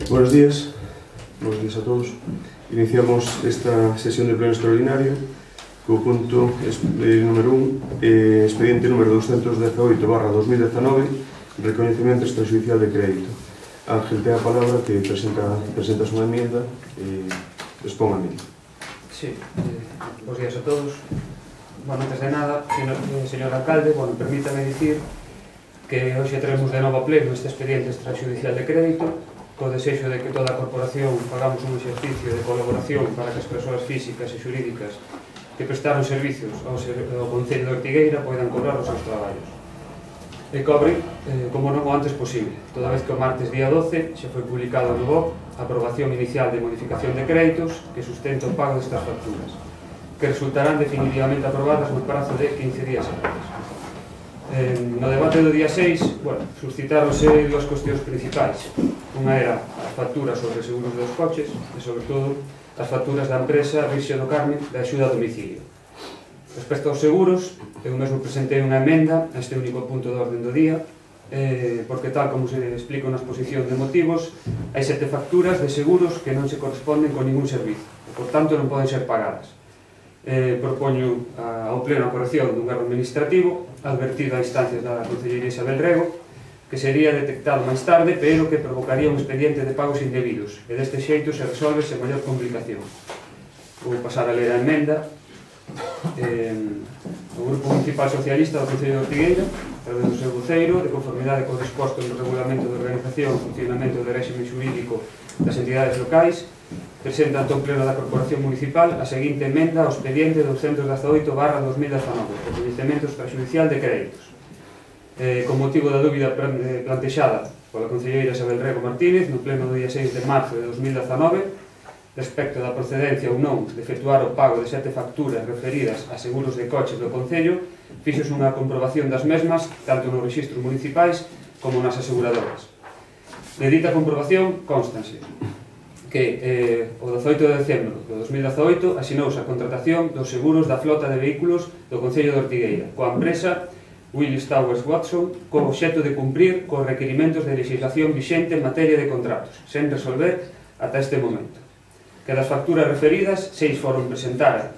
Buenos días a todos. Iniciamos esta sesión de pleno extraordinario co punto número 1, expediente número 218/2019, recoñecemento extrajudicial de crédito. Ángel, ten a palabra que presentas unha enmienda e expón a mí. Sí, bons días a todos. Bueno, antes de nada, señor alcalde, permítame dicir que hoxe traemos de novo a pleno este expediente extrajudicial de crédito co desexo de que toda a corporación pagamos un exercicio de colaboración para que as persoas físicas e xurídicas que prestaron servicios ao Concello de Ortigueira poidan cobrar os seus traballos. E cobre, como non o antes posible, toda vez que o martes día 12 xa foi publicado no BOC a aprobación inicial de modificación de créditos que sustenta o pago destas facturas, que resultarán definitivamente aprobadas no prazo de 15 días hábiles. No debate do día 6, suscitáronse dúas cuestións principais. Unha era as facturas sobre seguros dos coches e, sobre todo, as facturas da empresa Rixio do Carme de axuda a domicilio. Respecto aos seguros, eu mesmo presentei unha emenda a este único punto de orden do día, porque, tal como se explica na exposición de motivos, hai 7 facturas de seguros que non se corresponden con ningún servizo e, por tanto, non poden ser pagadas. Propoño ao pleno a corrección dun erro administrativo advertido a instancias da concelleira Isabel Rego, que sería detectado máis tarde, pero que provocaría un expediente de pagos indebidos, e deste xeito se resolve sen maior complicación. Vou pasar a ler a emenda. O Grupo Municipal Socialista do Concello de Ortigueira, a través do seu voceiro, de conformidade co disposto no Regulamento de Organización e Funcionamento do Réxime Xurídico das entidades locais, presenta ante o Pleno da Corporación Municipal a seguinte emenda ao expediente 218/2019, recoñecemento extrajudicial de créditos. Con motivo da dúbida plantexada pola concelleira Isabel Rego Martínez no pleno do día 6 de marzo de 2019 respecto da procedencia ou non de efectuar o pago de 7 facturas referidas a seguros de coches do Concello, fixose unha comprobación das mesmas tanto nos rexistros municipais como nas aseguradoras. De dita comprobación constanse que o 18 de decembro de 2018 asinouse a contratación dos seguros da flota de vehículos do Concello de Ortigueira coa empresa Willis Towers Watson co obxecto de cumprir cos requerimentos de legislación vixente en materia de contratos, sen resolver ata este momento. Que das facturas referidas, 6 foron presentadas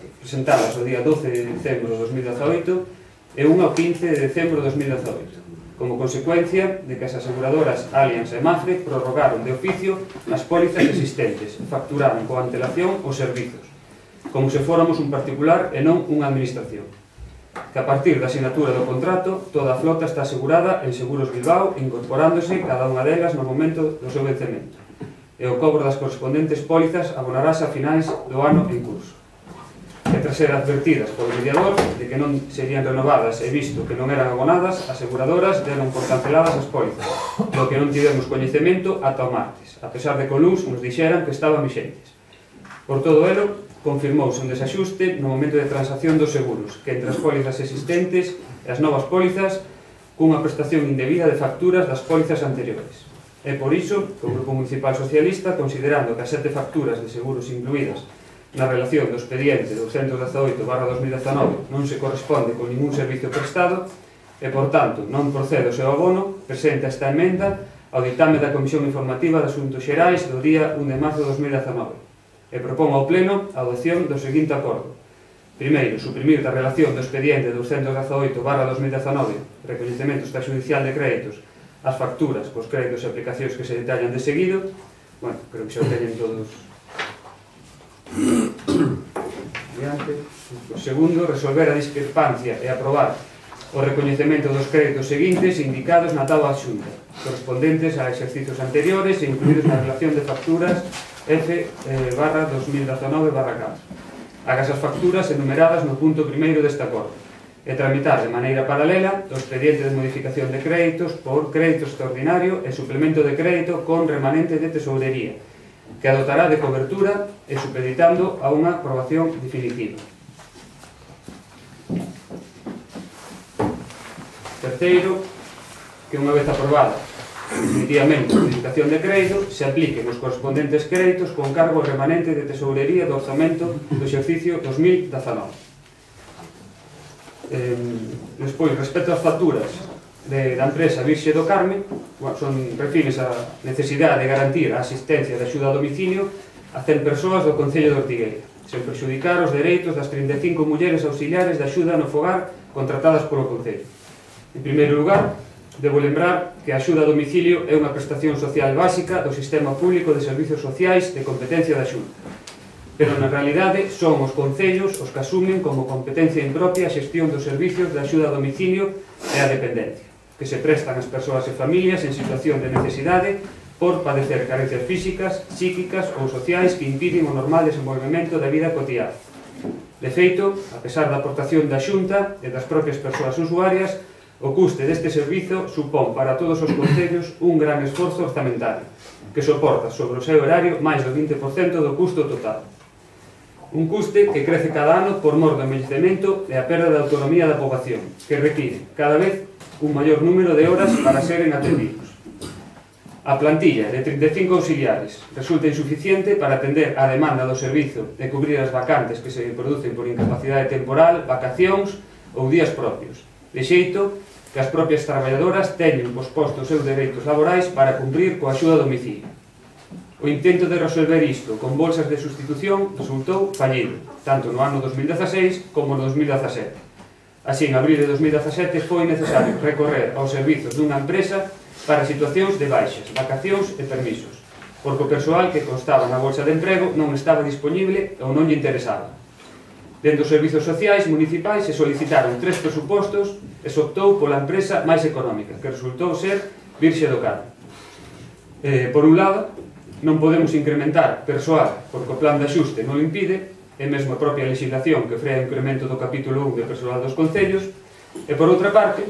o día 12 de decembro de 2018 e unha o 15 de decembro de 2018, como consecuencia de que as aseguradoras Allianz e Mafre prorrogaron de oficio as pólizas existentes e facturaron coa antelación os servizos, como se fóramos un particular e non unha administración. Que a partir da asinatura do contrato, toda a flota está asegurada en Seguros Bilbao, incorporándose cada unha delas no momento do seu vencemento, e o cobro das correspondentes pólizas abonarase a finais do ano en curso. Que tras ser advertidas polo mediador de que non serían renovadas e visto que non eran abonadas, as aseguradoras deron por canceladas as pólizas, do que non tivemos coñecemento ata o martes, a pesar de que o luns nos dixeran que estaban vixentes. Por todo elo, confirmouse un desaxuste no momento de transacción dos seguros, que entre as pólizas existentes e as novas pólizas, cunha prestación indebida de facturas das pólizas anteriores. E por iso, o Grupo Municipal Socialista, considerando que as 7 facturas de seguros incluídas na relación do expediente 218/2019 non se corresponde con ningún servicio prestado e, por tanto, non procede o seu abono, presenta esta emenda ao ditame da Comisión Informativa de Asuntos Xerais do día 1 de marzo de 2019 e propón ao Pleno a adopción do seguinte acordo. Primeiro, suprimir da relación do expediente 218/2019 recoñecemento extrajudicial de créditos as facturas cos créditos e aplicacións que se detallan de seguido. Creo que xa o teñen todos. Segundo, resolver a discrepancia e aprobar o recoñecemento dos créditos seguintes indicados na táboa adxunta, correspondentes a exercicios anteriores e incluídos na relación de facturas F/2019/4, agas as facturas enumeradas no punto primeiro deste acordo, e tramitar de maneira paralela o expediente de modificación de créditos por crédito extraordinario e suplemento de crédito con remanente de tesourería, que adotará de cobertura e supeditando a unha aprobación definitiva. Terceiro, que unha vez aprobada definitivamente a modificación de crédito, se apliquen os correspondentes créditos con cargo remanente de tesourería do orzamento do exercicio 2019. Despois, respecto ás facturas da empresa Virxe do Carme refires á necesidade de garantir a asistencia de axuda a domicilio a 100 persoas do Concello de Ortigueira, sen perxudicar os dereitos das 35 mulleres auxiliares de axuda no fogar contratadas polo Concello. En primeiro lugar, debo lembrar que a axuda a domicilio é unha prestación social básica do Sistema Público de Servicios Sociais de competencia da Xunta, pero na realidade son os concellos os que asumen como competencia impropia a xestión dos servicios de axuda a domicilio e a dependencia, que se prestan ás persoas e familias en situación de necesidade por padecer carencias físicas, psíquicas ou sociais que impiden o normal desenvolvemento da vida cotidiana. De feito, a pesar da aportación da Xunta e das propias persoas usuarias, o custe deste servizo supón para todos os concellos un gran esforzo orzamentario, que soporta sobre o seu horario máis do 20% do custo total. Un custe que crece cada ano por mor do envellecemento e a perda de autonomía da poboación, que require cada vez un maior número de horas para seren atendidos. A plantilla de 35 auxiliares resulta insuficiente para atender a demanda do servizo e cubrir as vacantes que se producen por incapacidade temporal, vacacións ou días propios, de xeito que as propias traballadoras teñen posposto os seus dereitos laborais para cumprir coa axuda a domicilio. O intento de resolver isto con bolsas de sustitución resultou fallido, tanto no ano 2016 como no 2017. Así, en abril de 2017 foi necesario recorrer aos servizos dunha empresa para situacións de baixas, vacacións e permisos, porque o persoal que constaba na bolsa de emprego non estaba disponible ou non lle interesaba. Dentro dos servizos sociais municipais se solicitaron 3 presupostos e se optou pola empresa máis económica, que resultou ser Virxe do Carme. Por un lado, non podemos incrementar persoal porque o plan de axuste non o impide, e mesmo a propia legislación que frea o incremento do capítulo 1 de persoal dos concellos, e por outra parte,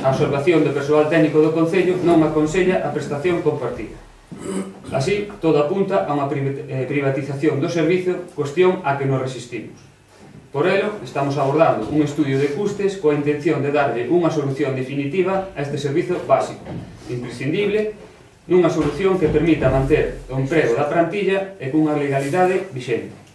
a absorbación do persoal técnico do Concello non aconsella a prestación compartida. Así, todo apunta a unha privatización do servizo, cuestión a que nos resistimos. Por elo, estamos abordando un estudio de custes coa intención de darlle unha solución definitiva a este servizo básico, imprescindible, nunha solución que permita manter o emprego da plantilla e cunha legalidade vixente.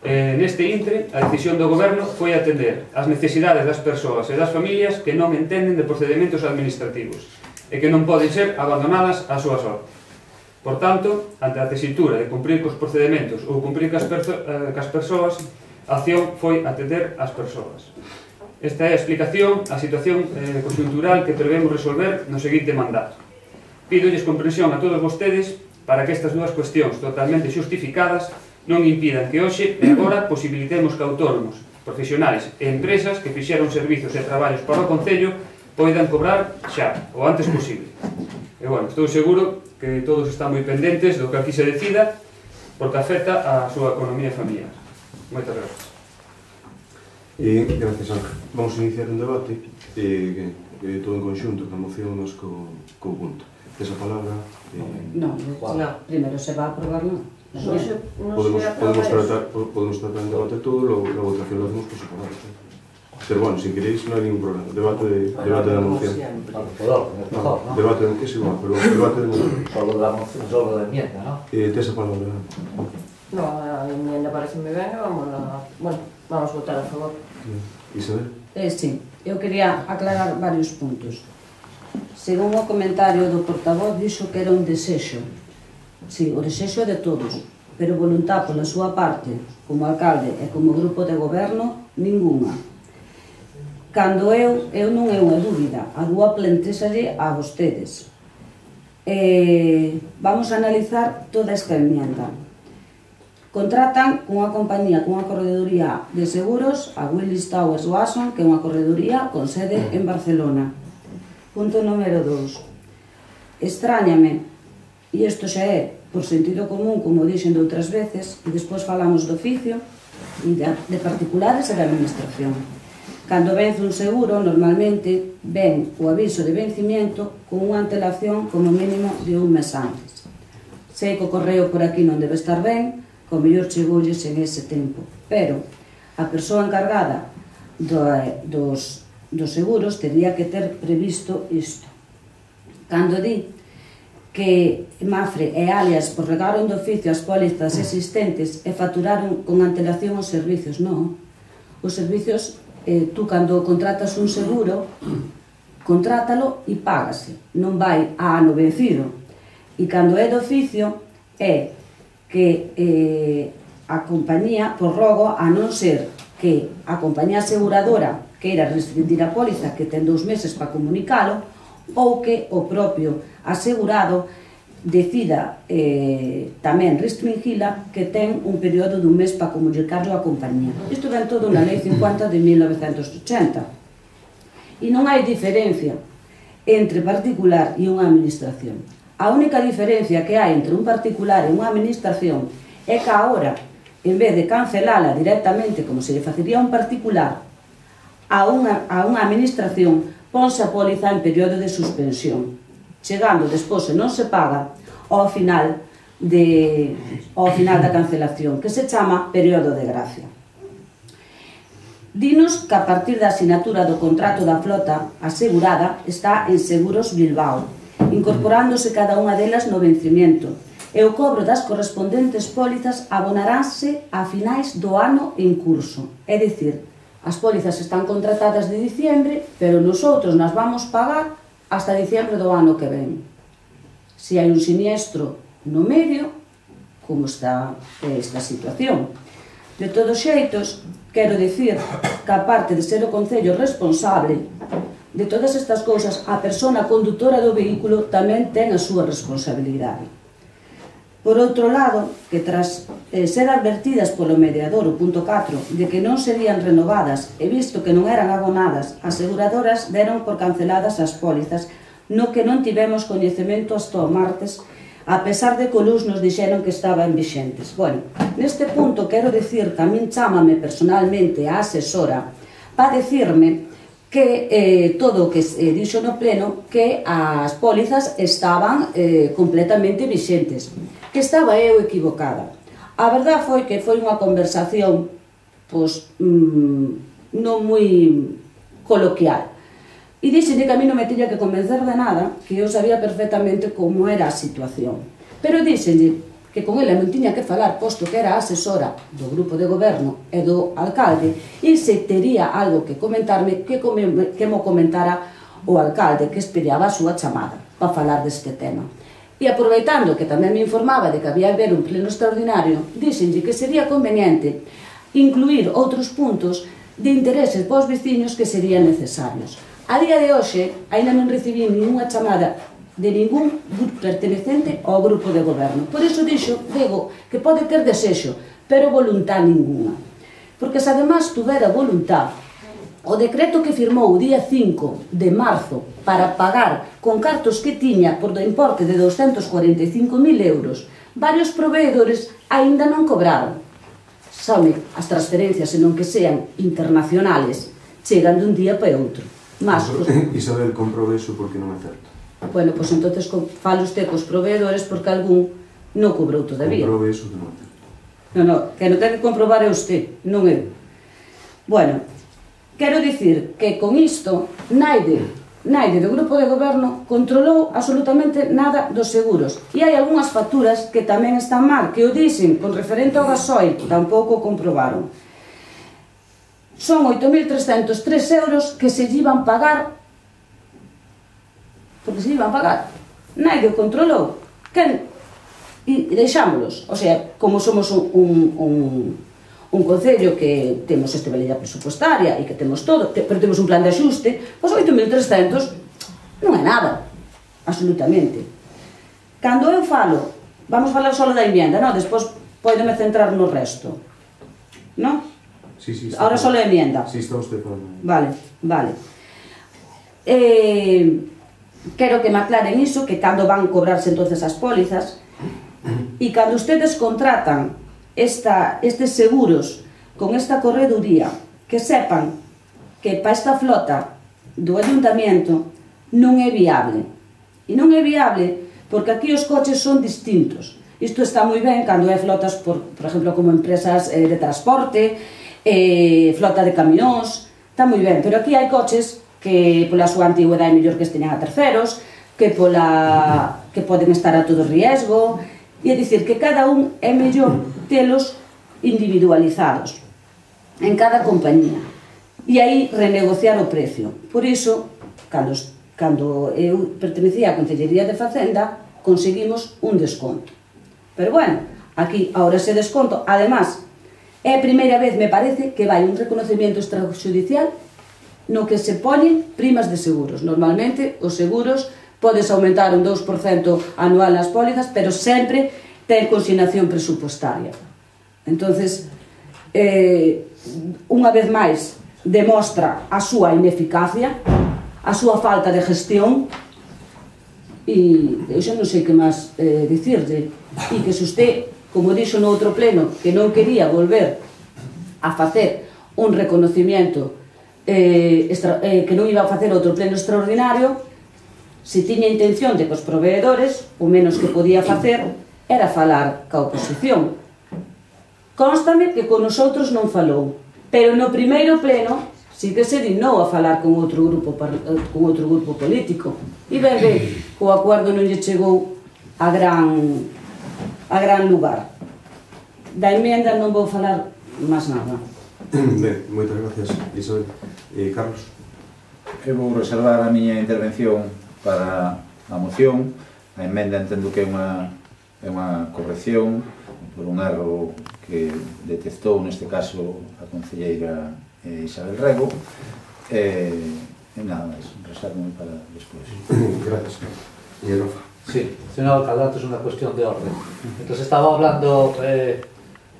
Neste intre, a decisión do Goberno foi atender as necesidades das persoas e das familias que non entenden de procedimentos administrativos e que non poden ser abandonadas á súa sorte. Por tanto, ante a tesitura de cumprir cos procedimentos ou cumprir cas persoas, a acción foi atender as persoas. Esta é a explicación á situación conjuntural que prevemos resolver no seguinte mandato. Pídolles comprensión a todos vostedes para que estas dúas cuestións totalmente xustificadas non impidan que hoxe e agora posibilitemos que autónomos, profesionais e empresas que fixeron servizos e traballos para o Concello poidan cobrar xa, o antes posible. E, bueno, estou seguro que todos están moi pendentes do que aquí se decida porque afecta a súa economía familiar. Moitas gracias. Gracias, Ángel. Vamos a iniciar un debate todo en conxunto, que emocionamos co punto. Esa palabra... No, primero se va a aprobar, no. Podemos tratar en debate todo, la votación lo hacemos por separado. Pero bueno, si queréis no hay ningún problema. Debate de la moción. Debate de que es igual, pero debate de moción. Solo la enmienda, ¿no? Esa palabra. No, a enmienda parece moi ben, vamos a votar a favor. Isabel? Sí, eu quería aclarar varios puntos. Según o comentario do portavoz, dixo que era un desexo. Sí, o desexo é de todos, pero voluntad pola súa parte, como alcalde e como grupo de goberno, ninguna. Cando eu non é unha dúbida, a dúa plantéxalle a vostedes. Vamos a analizar toda esta enmienda. Contratan cunha compañía, cunha corredoría de seguros, a Willis Towers Watson, que é unha corredoría con sede en Barcelona. Punto número 2. Estráñame, e isto xa é por sentido común, como dixen de outras veces, e despois falamos do oficio, de particulares e da administración. Cando vence un seguro, normalmente ven o aviso de vencimiento con unha antelación como mínimo de un mes antes. Sei que o correo por aquí non debe estar ben, co mellor chegoulles en ese tempo, pero a persoa encargada dos seguros teria que ter previsto isto. Cando di que Mafre e Alias regaron de oficio as pólizas existentes e facturaron con antelación os servicios, non. Os servicios, tú cando contratas un seguro, contrátalo e págase, non vai a ano vencido. E cando é de oficio é que a compañía, por rogo, a non ser que a compañía aseguradora queira restringir a póliza, que ten 2 meses para comunicalo, ou que o propio asegurado decida tamén restringila, que ten un período dun mes para comunicarlo á compañía. Isto ven todo na Lei 50 de 1980. E non hai diferencia entre particular e unha administración. A única diferencia que hai entre un particular e unha administración é que agora, en vez de cancelala directamente como se lle facería a un particular, a unha administración ponse a póliza en período de suspensión, chegando despois, se non se paga, ao final da cancelación, que se chama período de gracia. Dinos que a partir da asinatura do contrato da flota asegurada está en Seguros Bilbao, incorporándose cada unha delas no vencimento, e o cobro das correspondentes pólizas abonaránse a finais do ano en curso. É dicir, as pólizas están contratadas de diciembre, pero nosotros nas vamos pagar hasta diciembre do ano que ven. Se hai un siniestro no medio, como está esta situación. De todos xeitos, quero dicir que a parte de ser o Concello responsable de todas estas cousas, a persona condutora do vehículo tamén ten a súa responsabilidade. Por outro lado, que tras ser advertidas polo mediador, o punto 4, de que non serían renovadas e visto que non eran abonadas, as aseguradoras deron por canceladas as pólizas, no que non tivemos coñecemento hasta o martes, a pesar de que o luns nos dixeron que estaban vixentes. Bueno, neste punto quero dicir que a min chámame personalmente a asesora para dicirme que todo o que dixo no pleno que as pólizas estaban completamente vixentes, que estaba eu equivocada. A verdad foi que foi unha conversación non moi coloquial, e dixenlle que a mí non me tiña que convencer de nada, que eu sabía perfectamente como era a situación, pero dixenlle que con ela non tiña que falar, posto que era asesora do grupo de goberno e do alcalde, e se tería algo que comentarme, que mo comentara o alcalde, que esperaba a súa chamada para falar deste tema. E aproveitando que tamén me informaba de que había haber un pleno extraordinario, dixenlle que sería conveniente incluir outros puntos de intereses para os veciños que serían necesarios. A día de hoxe, ainda non recibí ninguna chamada de ningún pertenecente ao grupo de goberno. Por iso dixo, digo, que pode ter desexo, pero voluntad ninguna. Porque se además tuvera voluntad, o decreto que firmou o día 5 de marzo para pagar con cartos que tiña por do importe de 245.000 euros, varios proveedores aínda non cobraron. Sabe, as transferencias, senón que sean internacionales, chegan dun día para outro. Isabel, comprobe iso porque non é certo. Bueno, pois entonces fale usted cos proveedores porque algún non cobrou todavía. Comprobe iso que non é certo. Non, que non ten que comprobar é usted, non eu. Bueno, quero dicir que con isto Naide do grupo de goberno controlou absolutamente nada dos seguros, e hai algunhas facturas que tamén están mal, que o dixen con referente ao gasoil, tampouco comprobaron. Son 8.303 euros que se lle iban pagar, porque se lle iban pagar. Naide o controlou. E deixámolos, o sea, como somos un concello que temos estabilidade presupuestaria e que temos todo, pero temos un plan de axuste, pois 8.300 non é nada, absolutamente. Cando eu falo, vamos falar só da enmienda, non? Despois podeme centrar no resto, non? Sí, ahora só a enmienda. Sí, está usted falando. Vale. Quero que me aclaren iso, que cando van cobrarse entonces as pólizas, e cando ustedes contratan estes seguros con esta correduría, que sepan que para esta flota do ayuntamiento non é viable. E non é viable porque aquí os coches son distintos. Isto está moi ben cando é flotas, por exemplo, como empresas de transporte, flota de camións, está moi ben, pero aquí hai coches que pola súa antigüedade é mellor que esteñan a terceros, que poden estar a todo riesgo, e é dicir que cada un é mellor telos individualizados en cada compañía, e aí renegociar o precio. Por iso, cando eu pertenecía á Consellería de Facenda, conseguimos un desconto. Pero bueno, aquí, ahora ese desconto, además, é a primeira vez, me parece, que vai un reconocimiento extrajudicial no que se poñen primas de seguros. Normalmente, os seguros podes aumentar un 2% anual nas pólizas, pero sempre ten consignación presupuestaria. Entonces, unha vez máis, demostra a súa ineficacia, a súa falta de gestión, e eu xa non sei que máis dicirle, e que se usted, como dixo no outro pleno, que non quería volver a facer un reconocimiento, que non iba a facer outro pleno extraordinario, se tiña intención de que os proveedores, o menos que podía facer era falar ca oposición. Constame que con nosotros non falou, pero no primeiro pleno si que se dignou a falar con outro grupo político, e ben o acordo non lle chegou a gran lugar. Da emenda non vou falar máis nada. Ben, moitas gracias, Isabel. Carlos? Eu vou reservar a miña intervención para a moción. A emenda entendo que é unha corrección por un erro que detectou neste caso a concelleira Isabel Rego, e nada máis, reservo para despois. Gracias. E Rafa? Sí, señor alcalde, antes una cuestión de orden. Entonces estaba hablando,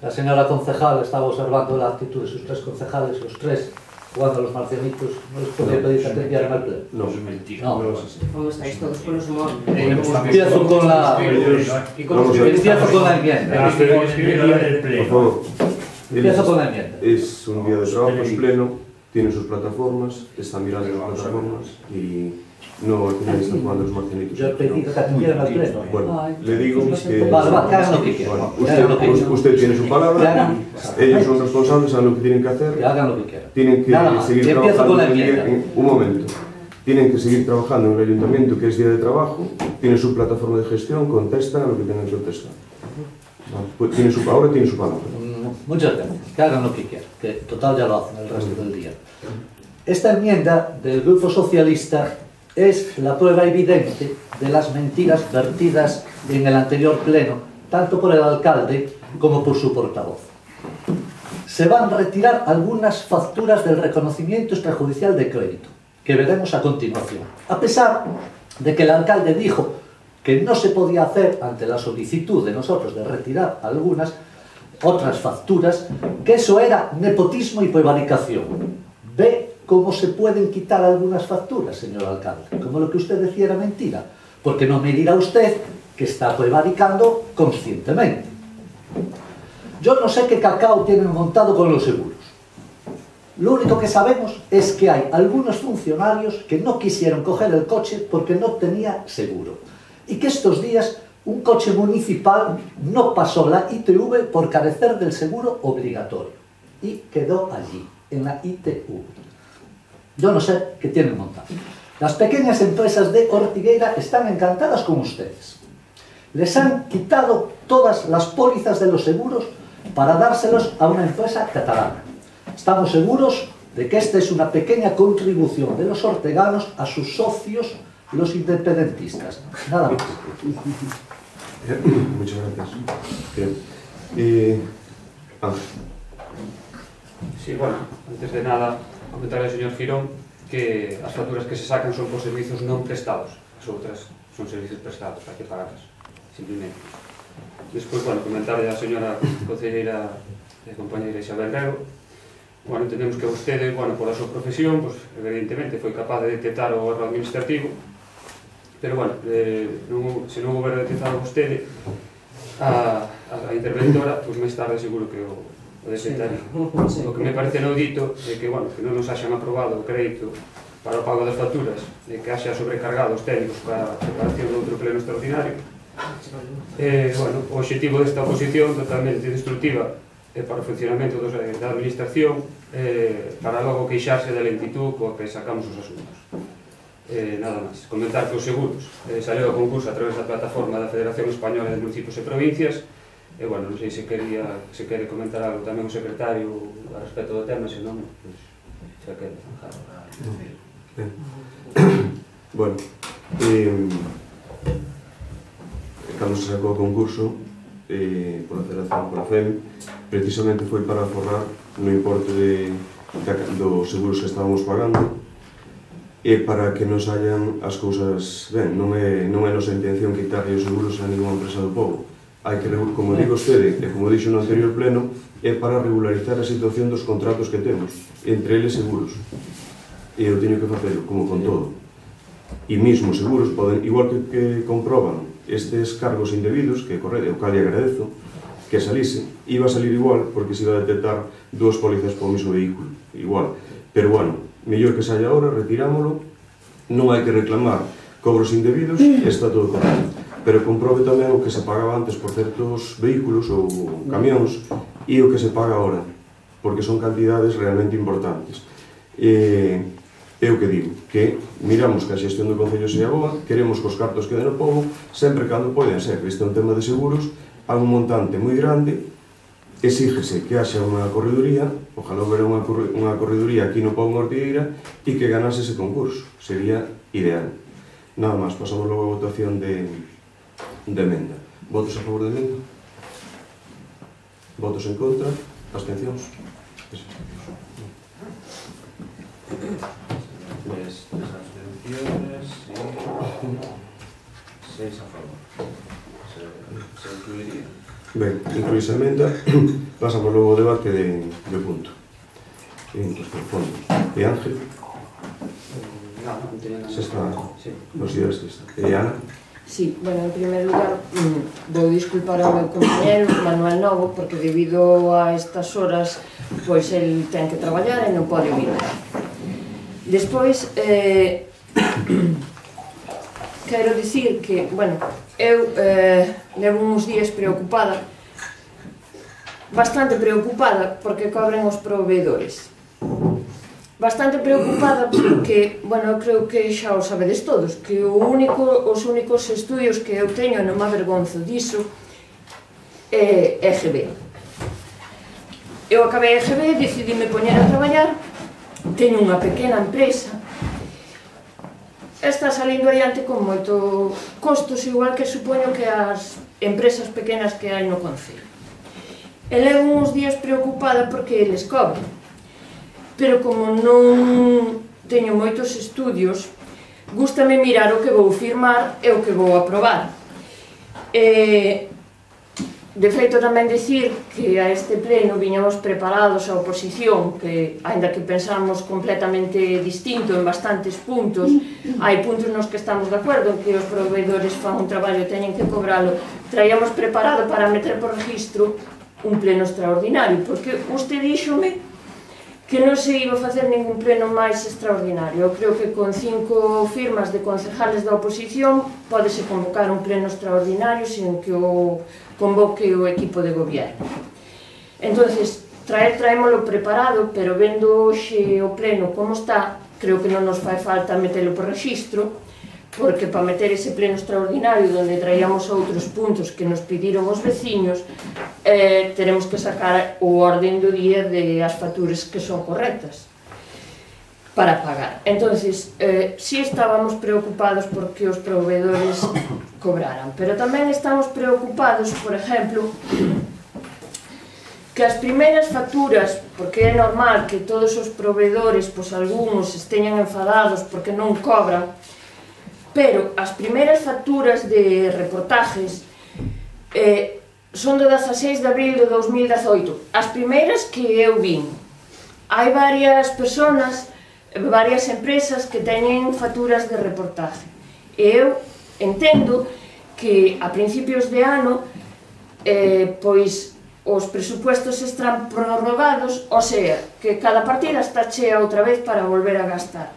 la señora concejal estaba observando la actitud de sus tres concejales, los tres, jugando a los marcianitos. ¿No les podría pedir que atendieran al pleno? No, es mentira. No, ¿Cómo estáis todos con los humor? Empiezo con la enmienda. Por favor. Empiezo con la enmienda. Es un día de trabajo, es pleno, tiene sus plataformas, está mirando las plataformas y no al final está jugando los marcianitos. Yo he pedido que atendieran al pleno. Bueno, le digo que... Vale, que hagan lo que quieran. Usted tiene su palabra, ellos son responsables, saben lo que tienen que hacer. Que hagan lo que quieran. Tienen que seguir trabajando. Un momento. Tienen que seguir trabajando en el ayuntamiento, que es día de trabajo, tiene su plataforma de gestión, contestan a lo que tengan que contestar. Ahora tiene su palabra. Muchas gracias. Que hagan lo que quieran, que total ya lo hacen el resto del día. Esta enmienda del Grupo Socialista es la prueba evidente de las mentiras vertidas en el anterior pleno, tanto por el alcalde como por su portavoz. Se van a retirar algunas facturas del reconocimiento extrajudicial de crédito, que veremos a continuación, a pesar de que el alcalde dijo que no se podía hacer ante la solicitud de nosotros de retirar algunas otras facturas, que eso era nepotismo y prevaricación. ¿Ve cómo se pueden quitar algunas facturas, señor alcalde? Como lo que usted decía era mentira, porque no me dirá usted que está prevaricando conscientemente. Yo no sé qué cacao tienen montado con los seguros. Lo único que sabemos es que hay algunos funcionarios que no quisieron coger el coche porque no tenía seguro, y que estos días un coche municipal no pasó la ITV por carecer del seguro obligatorio y quedó allí, en la ITV. Yo no sé qué tienen montado. Las pequeñas empresas de Ortigueira están encantadas con ustedes. Les han quitado todas las pólizas de los seguros para dárselos a una empresa catalana. Estamos seguros de que esta es una pequeña contribución de los orteganos a sus socios, los independentistas. Nada más. Muchas gracias. Bien. Sí, bueno, antes de nada, comentarle ao señor Girón que as facturas que se sacan son por servizos non prestados, as outras son servizos prestados, hai que pagarlas, simplemente. Despois, bueno, comentarle a señora concelleira e compañeira Isabel Rego, bueno, entendemos que vostede, bueno, por a súa profesión, pues, evidentemente foi capaz de detectar o erro administrativo, pero, bueno, se non houbera detectado vostede, a interventora, pues, máis tarde seguro que o detectaría. O que me parece inaudito é que, bueno, que non nos haxan aprobado o crédito para o pago das facturas, e que haxa sobrecargado os técnicos para a preparación de outro pleno extraordinario. Bueno, o objetivo desta oposición totalmente destructiva para o funcionamento da administración, para logo queixarse da lentitud coa que sacamos os asuntos. Nada máis. Comentar que os seguros saleu a concurso a través da plataforma da Federación Española de Municipios e Provincias, e, bueno, non sei se quere comentar algo tamén o secretario a respecto do tema, se non, xa quere. Bueno, cando se sacou o concurso pola Federación, pola FEM, precisamente foi para aforrar no importe dos seguros que estábamos pagando e para que nos hallan as cousas ben. Non é nosa intención quitarle os seguros a ninguna empresa do povo. Hai que, como digo vostede, e como dixo no anterior pleno, é para regularizar a situación dos contratos que temos, entre eles seguros. E eu teño que facelo, como con todo. E mesmo seguros poden, igual que comproban estes cargos indebidos, que corre, o cal agradezo que salise, iba a salir igual porque se iba a detectar dúas pólizas para o mesmo vehículo, igual. Pero bueno, mellor que saia ahora, retirámolo, non hai que reclamar cobros indebidos e está todo correcto. Pero comprobe tamén o que se pagaba antes por certos vehículos ou camións e o que se paga ahora, porque son cantidades realmente importantes. É o que digo, que miramos que a xestión do Concello sea boa, queremos que os cartos queden no povo, sempre cando poden ser. Este é un tema de seguros, há un montante moi grande, exígese que haxa unha correduría, ojalá houbera unha correduría aquí no Pobo Ortigueira e que ganase ese concurso, sería ideal. Nada máis, pasamos logo a votación de emenda. Votos a favor de emenda? Votos en contra? Abstencións? Tres abstenciones y 6 a favor. Se incluiría. Ben, incluís a emenda, pasamos logo ao debate de punto. Pues, por fondo. E Ángel? Non teño nada. Se está... Consideras que está. E Ana? Sí, bueno, en primer lugar, vou disculpar ao meu compañero Manuel Novo, porque debido a estas horas, pois el ten que traballar e non pode vir. Despois, quero dicir que, bueno, eu levo uns días preocupada, bastante preocupada, porque cobren os proveedores. Bastante preocupada porque, bueno, eu creo que xa o sabedes todos, que os únicos estudios que eu teño, non me avergonzo diso, é EGB. Eu acabei EGB, decidime poñer a traballar, teño unha pequena empresa, está salindo adiante con moito costos, igual que supoño que as empresas pequenas que hai no Concello. E levo uns días preocupada porque eles cobran. Pero como non teño moitos estudios, gústame mirar o que vou firmar e o que vou aprobar. De feito, tamén dicir que a este pleno viñamos preparados a oposición, que, aínda que pensamos completamente distinto en bastantes puntos, hai puntos nos que estamos de acordo en que os proveedores fan un traballo e teñen que cobralo, traíamos preparado para meter por registro un pleno extraordinario, porque usted díxome que non se iba a facer ningún pleno máis extraordinario. Eu creo que con 5 firmas de concejales da oposición pódese convocar un pleno extraordinario sen que o convoque o equipo de gobierno. Entonces, traémolo preparado, pero vendo hoxe o pleno como está, creo que non nos fai falta metelo por registro, porque para meter ese pleno extraordinario onde traíamos outros puntos que nos pediron os veciños, teremos que sacar o orden do día de as facturas que son correctas para pagar. Entonces, si estábamos preocupados porque os proveedores cobraran, pero tamén estamos preocupados, por exemplo, que as primeiras facturas, porque é normal que todos os proveedores, pois algúns esteñan enfadados porque non cobran, pero as primeiras facturas de reportajes son do 16 de abril de 2018, as primeiras que eu vin. Hai varias persoas, varias empresas que teñen facturas de reportaje. E eu entendo que a principios de ano, pois, os presupuestos están prorrogados, o sea, que cada partida está chea outra vez para volver a gastar.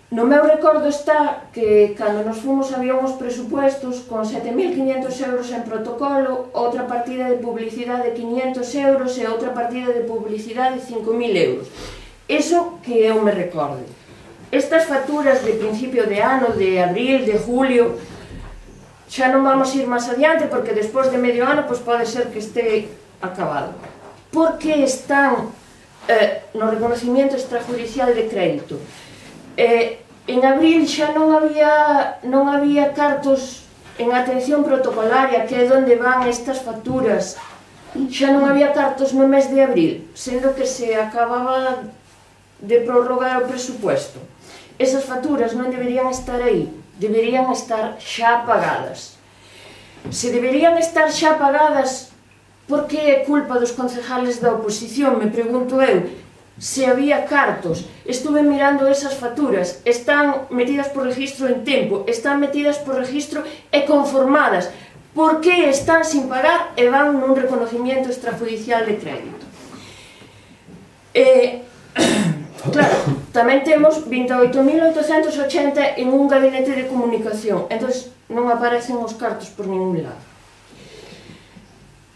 No meu recordo está que cando nos fomos había uns presupuestos con 7.500 euros en protocolo, outra partida de publicidade de 500 euros e outra partida de publicidade de 5.000 euros. Eso que eu me recorde. Estas facturas de principio de ano, de abril, de julio, xa non vamos ir máis adiante porque despois de medio ano pois pode ser que este acabado. Porque están no reconocimiento extrajudicial de crédito. En abril xa non había cartos en atención protocolaria, que é onde van estas facturas. Xa non había cartos no mes de abril, sendo que se acababa de prorrogar o presupuesto. Esas facturas non deberían estar aí, deberían estar xa pagadas. Se deberían estar xa pagadas, por que é culpa dos concejales da oposición? Me pregunto eu. Se había cartos, estuve mirando esas facturas, están metidas por registro en tempo, están metidas por registro e conformadas. Por que están sin pagar e van nun reconocimiento extrajudicial de crédito? Claro, tamén temos 28.880 en un gabinete de comunicación, entón non aparecen os cartos por ningún lado.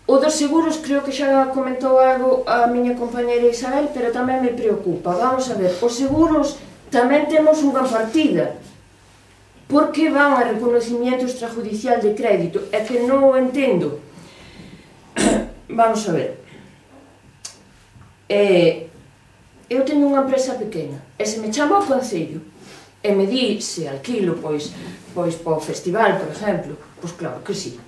O dos seguros creo que xa comentou algo a miña compañera Isabel, pero tamén me preocupa. Vamos a ver, os seguros tamén temos unha partida. Por que van a reconocimiento extrajudicial de crédito? É que non o entendo. Vamos a ver. Eu teño unha empresa pequena e se me chama ao concello e me di se alquilo pois para o festival, por exemplo, pois claro que sí.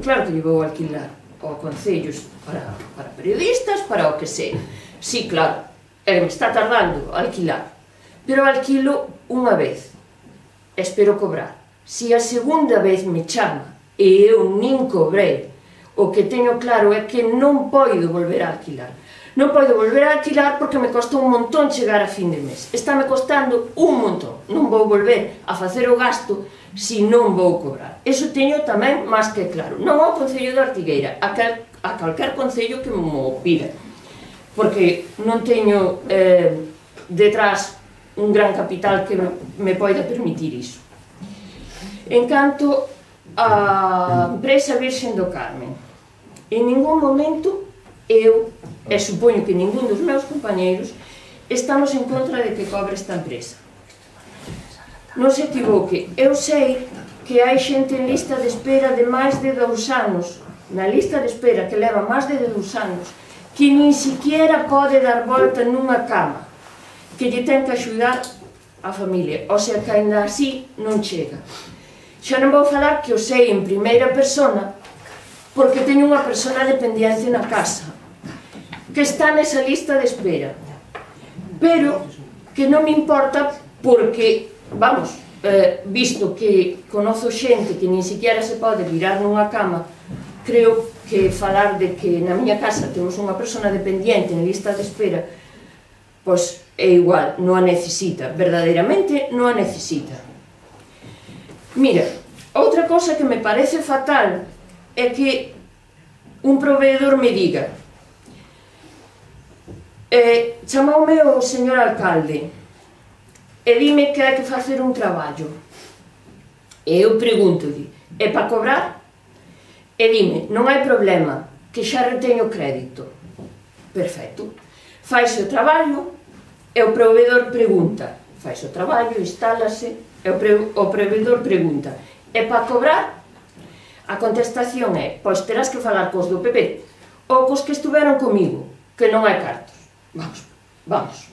Claro que lle vou alquilar ao concellos para periodistas, para o que sea. Sí, claro, me está tardando alquilar, pero alquilo unha vez, espero cobrar. Se a segunda vez me chama e eu nin cobrei, o que teño claro é que non poido volver a alquilar. Non poido volver a alquilar porque me costa un montón chegar a fin de mes. Estáme costando un montón. Non vou volver a facer o gasto se non vou cobrar. Eso teño tamén máis que claro. Non ao Concello de Ortigueira, a calquer concello que mo pida. Porque non teño detrás un gran capital que me poida permitir iso. En canto a empresa Virxen do Carmen, en ningún momento eu, e supoño que ningún dos meus compañeiros, estamos en contra de que cobre esta empresa. Non se equivoque, eu sei que hai xente en lista de espera de máis de 2 anos, na lista de espera que leva máis de 2 anos, que nin siquiera pode dar volta nunha cama, que lle ten que axudar a familia, o sea que ainda así non chega. Xa non vou falar que o sei en primeira persona, porque teño unha persona dependiente na casa, que está nesa lista de espera, pero que non me importa porque, vamos, visto que conozo xente que nin siquiera se pode virar nunha cama, creo que falar de que na miña casa temos unha persona dependiente en lista de espera, pois é igual, non a necesita, verdadeiramente non a necesita. Mira, outra cosa que me parece fatal é que un proveedor me diga chamoume o señor alcalde e dime que hai que facer un traballo e eu pregunto-lhe, é para cobrar? E dime, non hai problema, que xa reteño crédito. Perfecto, faise o traballo e o proveedor pregunta, faise o traballo, instálase e o proveedor pregunta, é para cobrar? A contestación é, pois terás que falar cos do PP ou cos que estuveron comigo, que non hai cartos. Vamos.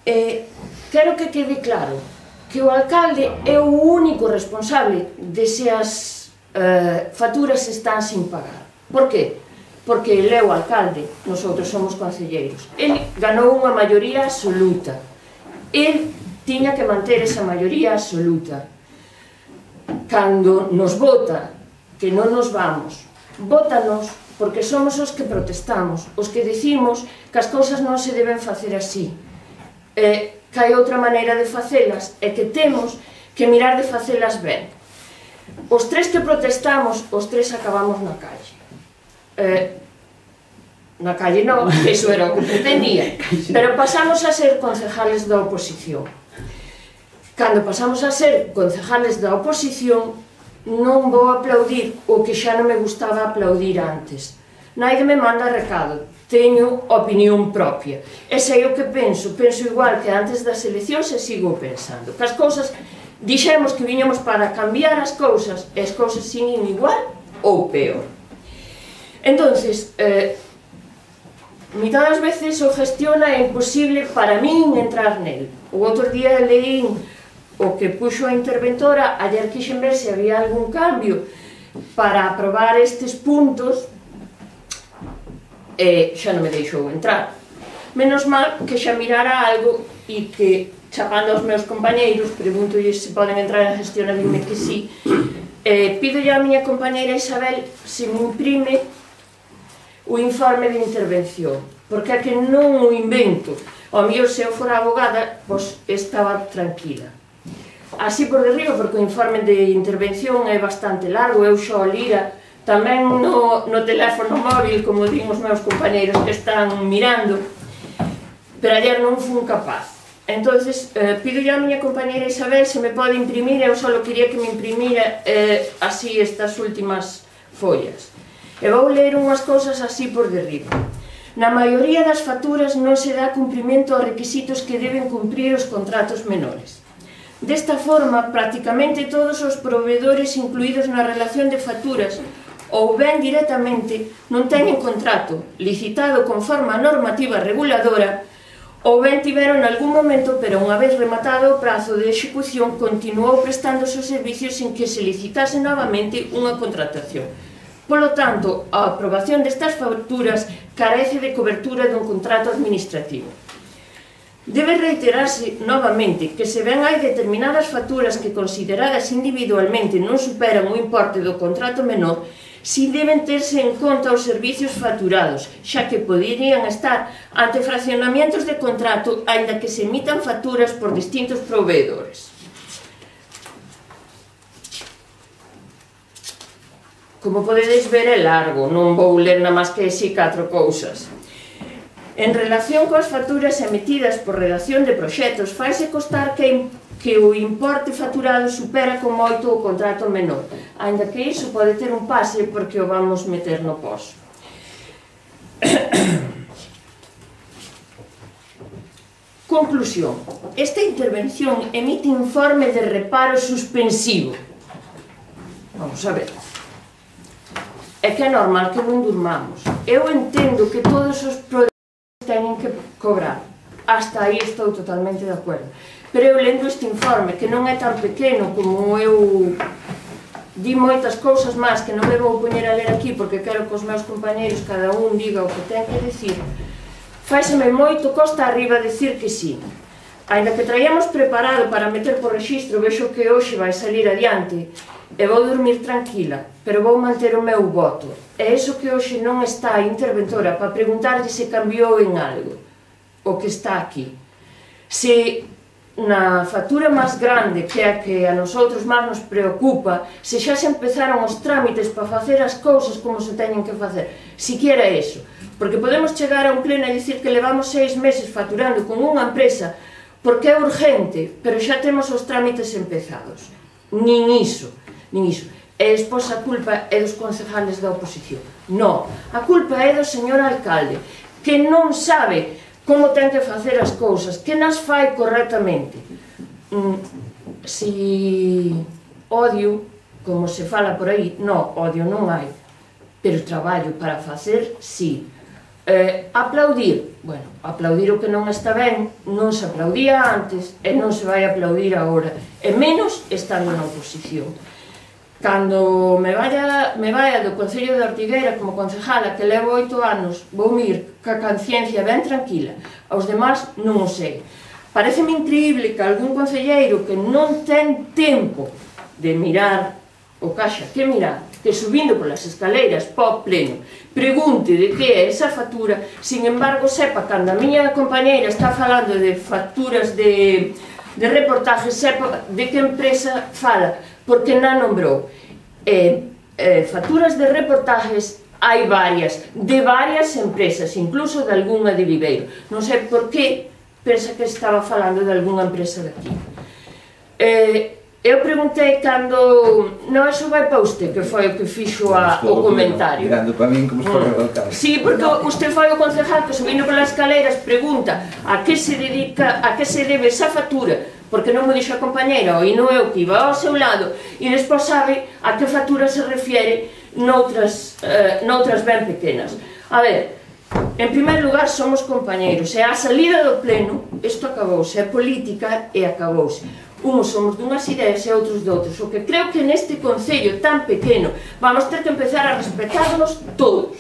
Quero que quede claro que o alcalde é o único responsable de se as facturas están sin pagar. Por qué? Porque ele é o alcalde, nosotros somos concelleiros. Ele ganou unha maioría absoluta. Ele tiña que manter esa maioría absoluta. Cando nos vota que non nos vamos, vótanos porque somos os que protestamos, os que decimos que as cousas non se deben facer así, que hai outra maneira de facelas e que temos que mirar de facelas ben. Os tres que protestamos, os tres acabamos na calle. Na calle non, eso era o que pretendía, pero pasamos a ser concejales da oposición. Cando pasamos a ser concejales da oposición, non vou aplaudir o que xa non me gustaba aplaudir antes. Naide me manda recado, teño opinión propia. E sei o que penso, penso igual que antes das eleccións e sigo pensando. Que as cousas, dixemos que viñamos para cambiar as cousas, e as cousas siguen igual ou peor. Entonces, mitad das veces o gestiona é imposible para min entrar nel. O outro día leín o que puxo a interventora, ayer quixen ver se había algún cambio para aprobar estes puntos e xa non me deixou entrar. Menos mal que xa mirara algo e que, chamando aos meus compañeiros, pregúntolles se poden entrar na gestión, a dime que sí. Pidolle a miña compañeira Isabel se me imprime o informe de intervención, porque é que non o invento. Ao mellor, se eu fora abogada, pois estaba tranquila. Así por derriba, porque o informe de intervención é bastante largo, eu xo lira tamén no teléfono móvil, como din os meus compañeiros que están mirando, pero ayer non fun capaz. Entonces, pidolle a miña compañeira Isabel se me pode imprimir, eu só quería que me imprimira así estas últimas follas. E vou ler unhas cousas así por derriba. Na maioría das facturas non se dá cumprimento aos requisitos que deben cumprir os contratos menores. Desta forma, prácticamente todos os proveedores incluídos na relación de facturas ou ben directamente non teñen contrato licitado conforme a normativa reguladora ou ben tiveron nalgún momento, pero unha vez rematado o prazo de execución continuou prestando os seus servicios sin que se licitase novamente unha contratación. Polo tanto, a aprobación destas facturas carece de cobertura dun contrato administrativo. Debe reiterarse novamente que se ben hai determinadas facturas que consideradas individualmente non superan o importe do contrato menor, si deben terse en conta os servicios facturados, xa que poderían estar ante fraccionamientos de contrato aínda que se emitan facturas por distintos proveedores. Como podedes ver, é largo, non vou ler na máis que así 4 cousas. En relación coas facturas emitidas por redacción de proxectos, faise constar que o importe facturado supera con moito o contrato menor, aínda que iso pode ter un pase porque o vamos meter no poso. Conclusión. Esta intervención emite informe de reparo suspensivo. Vamos a ver. É que é normal que non durmamos. Eu entendo que todos os proveedores teñen que cobrar. Hasta aí estou totalmente de acordo. Pero eu lendo este informe, que non é tan pequeno como eu di moitas cousas máis que non me vou poñer a ler aquí porque quero que os meus compañeiros cada un diga o que ten que decir, faiseme moito costa arriba decir que sí. Ainda que traíamos preparado para meter por rexistro, vexo que hoxe vai salir adiante e vou dormir tranquila, pero vou manter o meu voto. É iso que hoxe non está a interventora para preguntarlle se cambiou en algo o que está aquí. Se na factura máis grande, que é a que a nosotros máis nos preocupa, se xa se empezaron os trámites para facer as cousas como se teñen que facer, siquiera iso, porque podemos chegar a un pleno e dicir que levamos 6 meses facturando con unha empresa porque é urgente, pero xa temos os trámites empezados. Nin iso, nin iso. E despois a culpa é dos concejales da oposición. Non, a culpa é do señor alcalde, que non sabe como ten que facer as cousas, que nas fai correctamente. Si odio, como se fala por aí, non, odio non hai, pero traballo para facer, sí. Aplaudir, bueno, aplaudir o que non está ben, non se aplaudía antes e non se vai aplaudir agora, e menos estando na oposición. Cando me vaya do Concello de Ortigueira como concejala, que levo 8 anos, vou ir ca conciencia ben tranquila. Aos demás non o sei. Pareceme increíble que algún concelleiro que non ten tempo de mirar o caixa que mirar, que subindo polas escaleiras po pleno, pregunte de que é esa factura, sin embargo sepa cando a miña compañeira está falando de facturas de reportajes, sepa de que empresa fala, porque non nombrou. Facturas de reportajes hai varias, de varias empresas, incluso de algunha de Viveiro. Non sei por que pensa que estaba falando de algunha empresa daqui. Eu preguntei cando... Non, eso vai para usted, que foi o que fixo o comentario. Mirando para min como se fora o alcalde. Sí, porque usted foi o concejal que subindo polas escaleras pregunta a que se dedica, a que se debe esa factura, porque non me dixo a compañeira, ou non eu que iba ao seu lado, e despois sabe a que factura se refiere noutras ben pequenas. A ver, En primeiro lugar, somos compañeiros, e a salida do pleno, isto acabouse, é política e acabouse. Uns somos dunhas ideas e outros de outros. O que creo que neste concello tan pequeno vamos ter que empezar a respetarnos todos,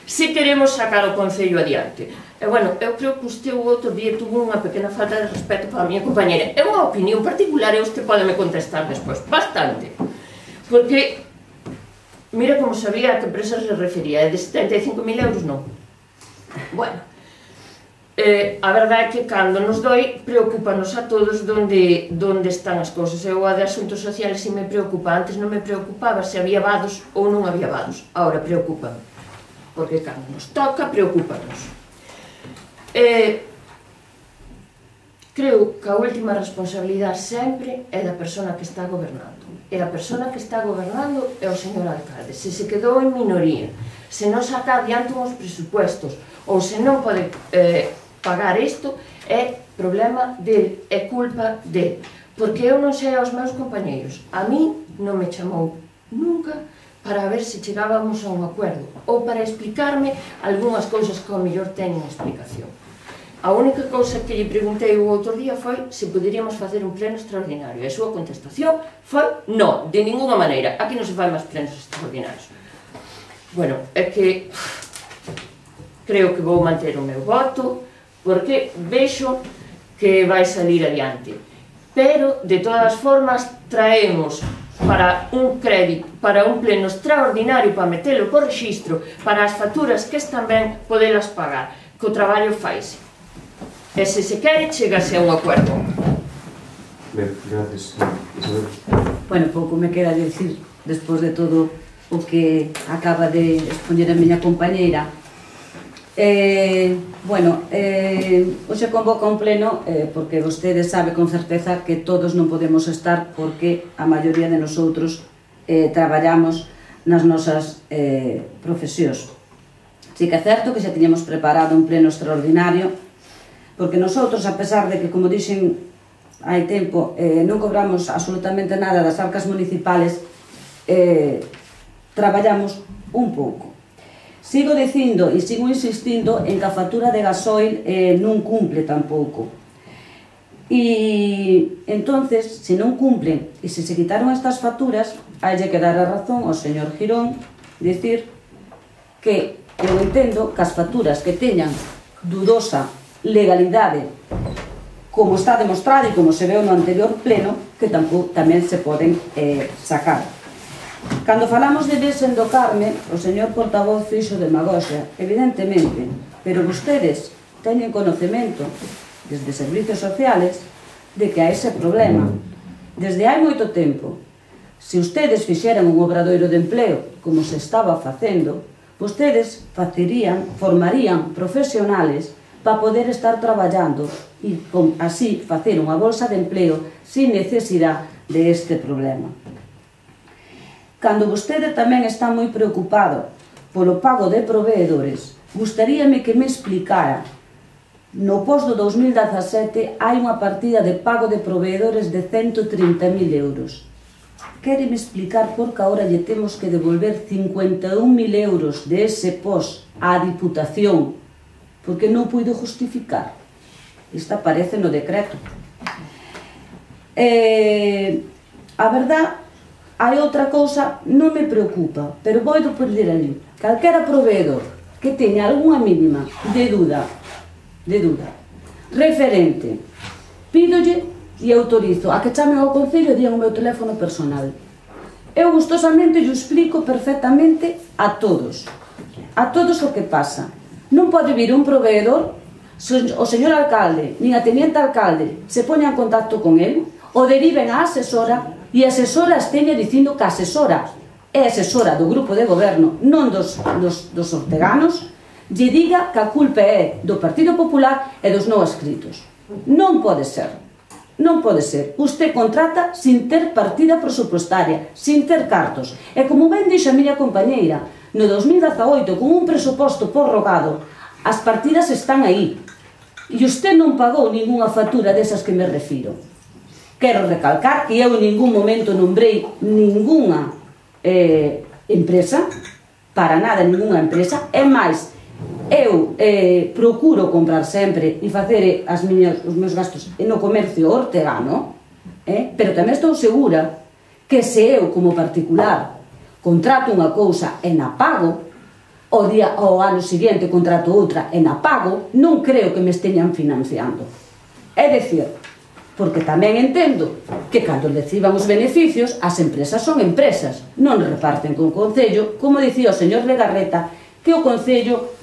se queremos sacar o concello adiante. E, bueno, eu creo que usted o outro día tuvo unha pequena falta de respeto para a miña compañera. É unha opinión particular e usted pode me contestar despois, bastante. Porque, mira como sabía a que empresa se refería, é de 75.000 euros, non. Bueno, a verdade é que cando nos doi, preocúpanos a todos onde están as cousas. Eu a de asuntos sociales si me preocupa. Antes non me preocupaba se había vados ou non había vados. Ahora preocupan. Porque cando nos toca, preocúpanos. Creo que a última responsabilidade sempre é da persona que está gobernando. E a persona que está gobernando é o señor alcalde. Se se quedou en minoría, se non saca adiante uns presupuestos, ou se non pode pagar isto, é problema dele, é culpa dele. Porque eu non sei aos meus compañeiros, a mí non me chamou nunca para ver se chegábamos a un acordo, ou para explicarme algunhas cousas que ao mellor teñen explicación. A única cousa que lle preguntei o outro día foi se poderíamos facer un pleno extraordinario, e a súa contestación foi non, de ninguna maneira, aquí non se fai máis plenos extraordinarios. Bueno, é que creo que vou manter o meu voto, porque vexo que vai salir adiante. Pero, de todas as formas, traemos para un crédito, para un pleno extraordinario, para metelo por rexistro, para as facturas que están ben, podelas pagar, que o traballo faise. E se se quere, chegase a un acordo. Ben, gracias. Bueno, pouco me queda dicir, despois de todo o que acaba de expoñer a miña compañeira. Bueno, hoxe convoca un pleno porque vostede sabe con certeza que todos non podemos estar porque a maioría de nosotros traballamos nas nosas profesións. Si que é certo que xa tiñamos preparado un pleno extraordinario porque nosotros, a pesar de que, como dixen hai tempo, non cobramos absolutamente nada das arcas municipales, traballamos un pouco. Sigo dicindo e sigo insistindo en que a factura de gasoil non cumple tampouco. E entonces, se non cumplen e se quitaron estas facturas, hai que dar a razón ao señor Girón, dicir que eu entendo que as facturas que teñan dudosa legalidade, como está demostrado e como se veu no anterior pleno, que tampouco tamén se poden sacar. Cando falamos de desendocarme, o señor portavoz fixo demagoxia, evidentemente, pero vostedes teñen conocemento desde servicios sociales de que hai ese problema. Desde hai moito tempo, se ustedes fixeran un obradoiro de empleo como se estaba facendo, vostedes formarían profesionales para poder estar traballando e así facer unha bolsa de empleo sin necesidade de este problema. Cando vostede tamén está moi preocupado polo pago de proveedores, gustaríame que me explicara, no pos do 2017 hai unha partida de pago de proveedores de 130.000 euros. Quéreme explicar por que agora lle temos que devolver 51.000 euros de ese pos á Diputación, porque non puido justificar. Isto aparece no decreto. A verdad, hai outra cousa, non me preocupa, pero vou perder ali. Calquera proveedor que teña algunha mínima de dúda, referente, pídolle e autorizo a que chame ao Concello e digan o meu teléfono personal. Eu gustosamente lle explico perfectamente a todos o que pasa. Non pode vir un proveedor, o señor alcalde, nin a teniente alcalde, se poña en contacto con el, o deriven a asesora, e a asesora esteña dicindo que a asesora é asesora do grupo de goberno, non dos orteganos, lle diga que a culpa é do Partido Popular e dos non escritos. Non pode ser. Non pode ser. Usted contrata sin ter partida presupuestaria, sin ter cartos. E como ben dixo a miña compañeira, no 2018, con un presuposto prorrogado, as partidas están aí. E usted non pagou ningunha factura desas que me refiro. Quero recalcar que eu en ningún momento nombrei ningunha empresa, para nada ningunha empresa, é máis, eu procuro comprar sempre e facer os meus gastos no comercio hortegano, pero tamén estou segura que se eu, como particular, contrato unha cousa e na pago, o ano seguinte contrato outra e na pago, non creo que me esteñan financiando. É dicir, porque tamén entendo que cando reciban os beneficios, as empresas son empresas, non reparten con o Concello, como dicía o señor Legarreta, que o Concello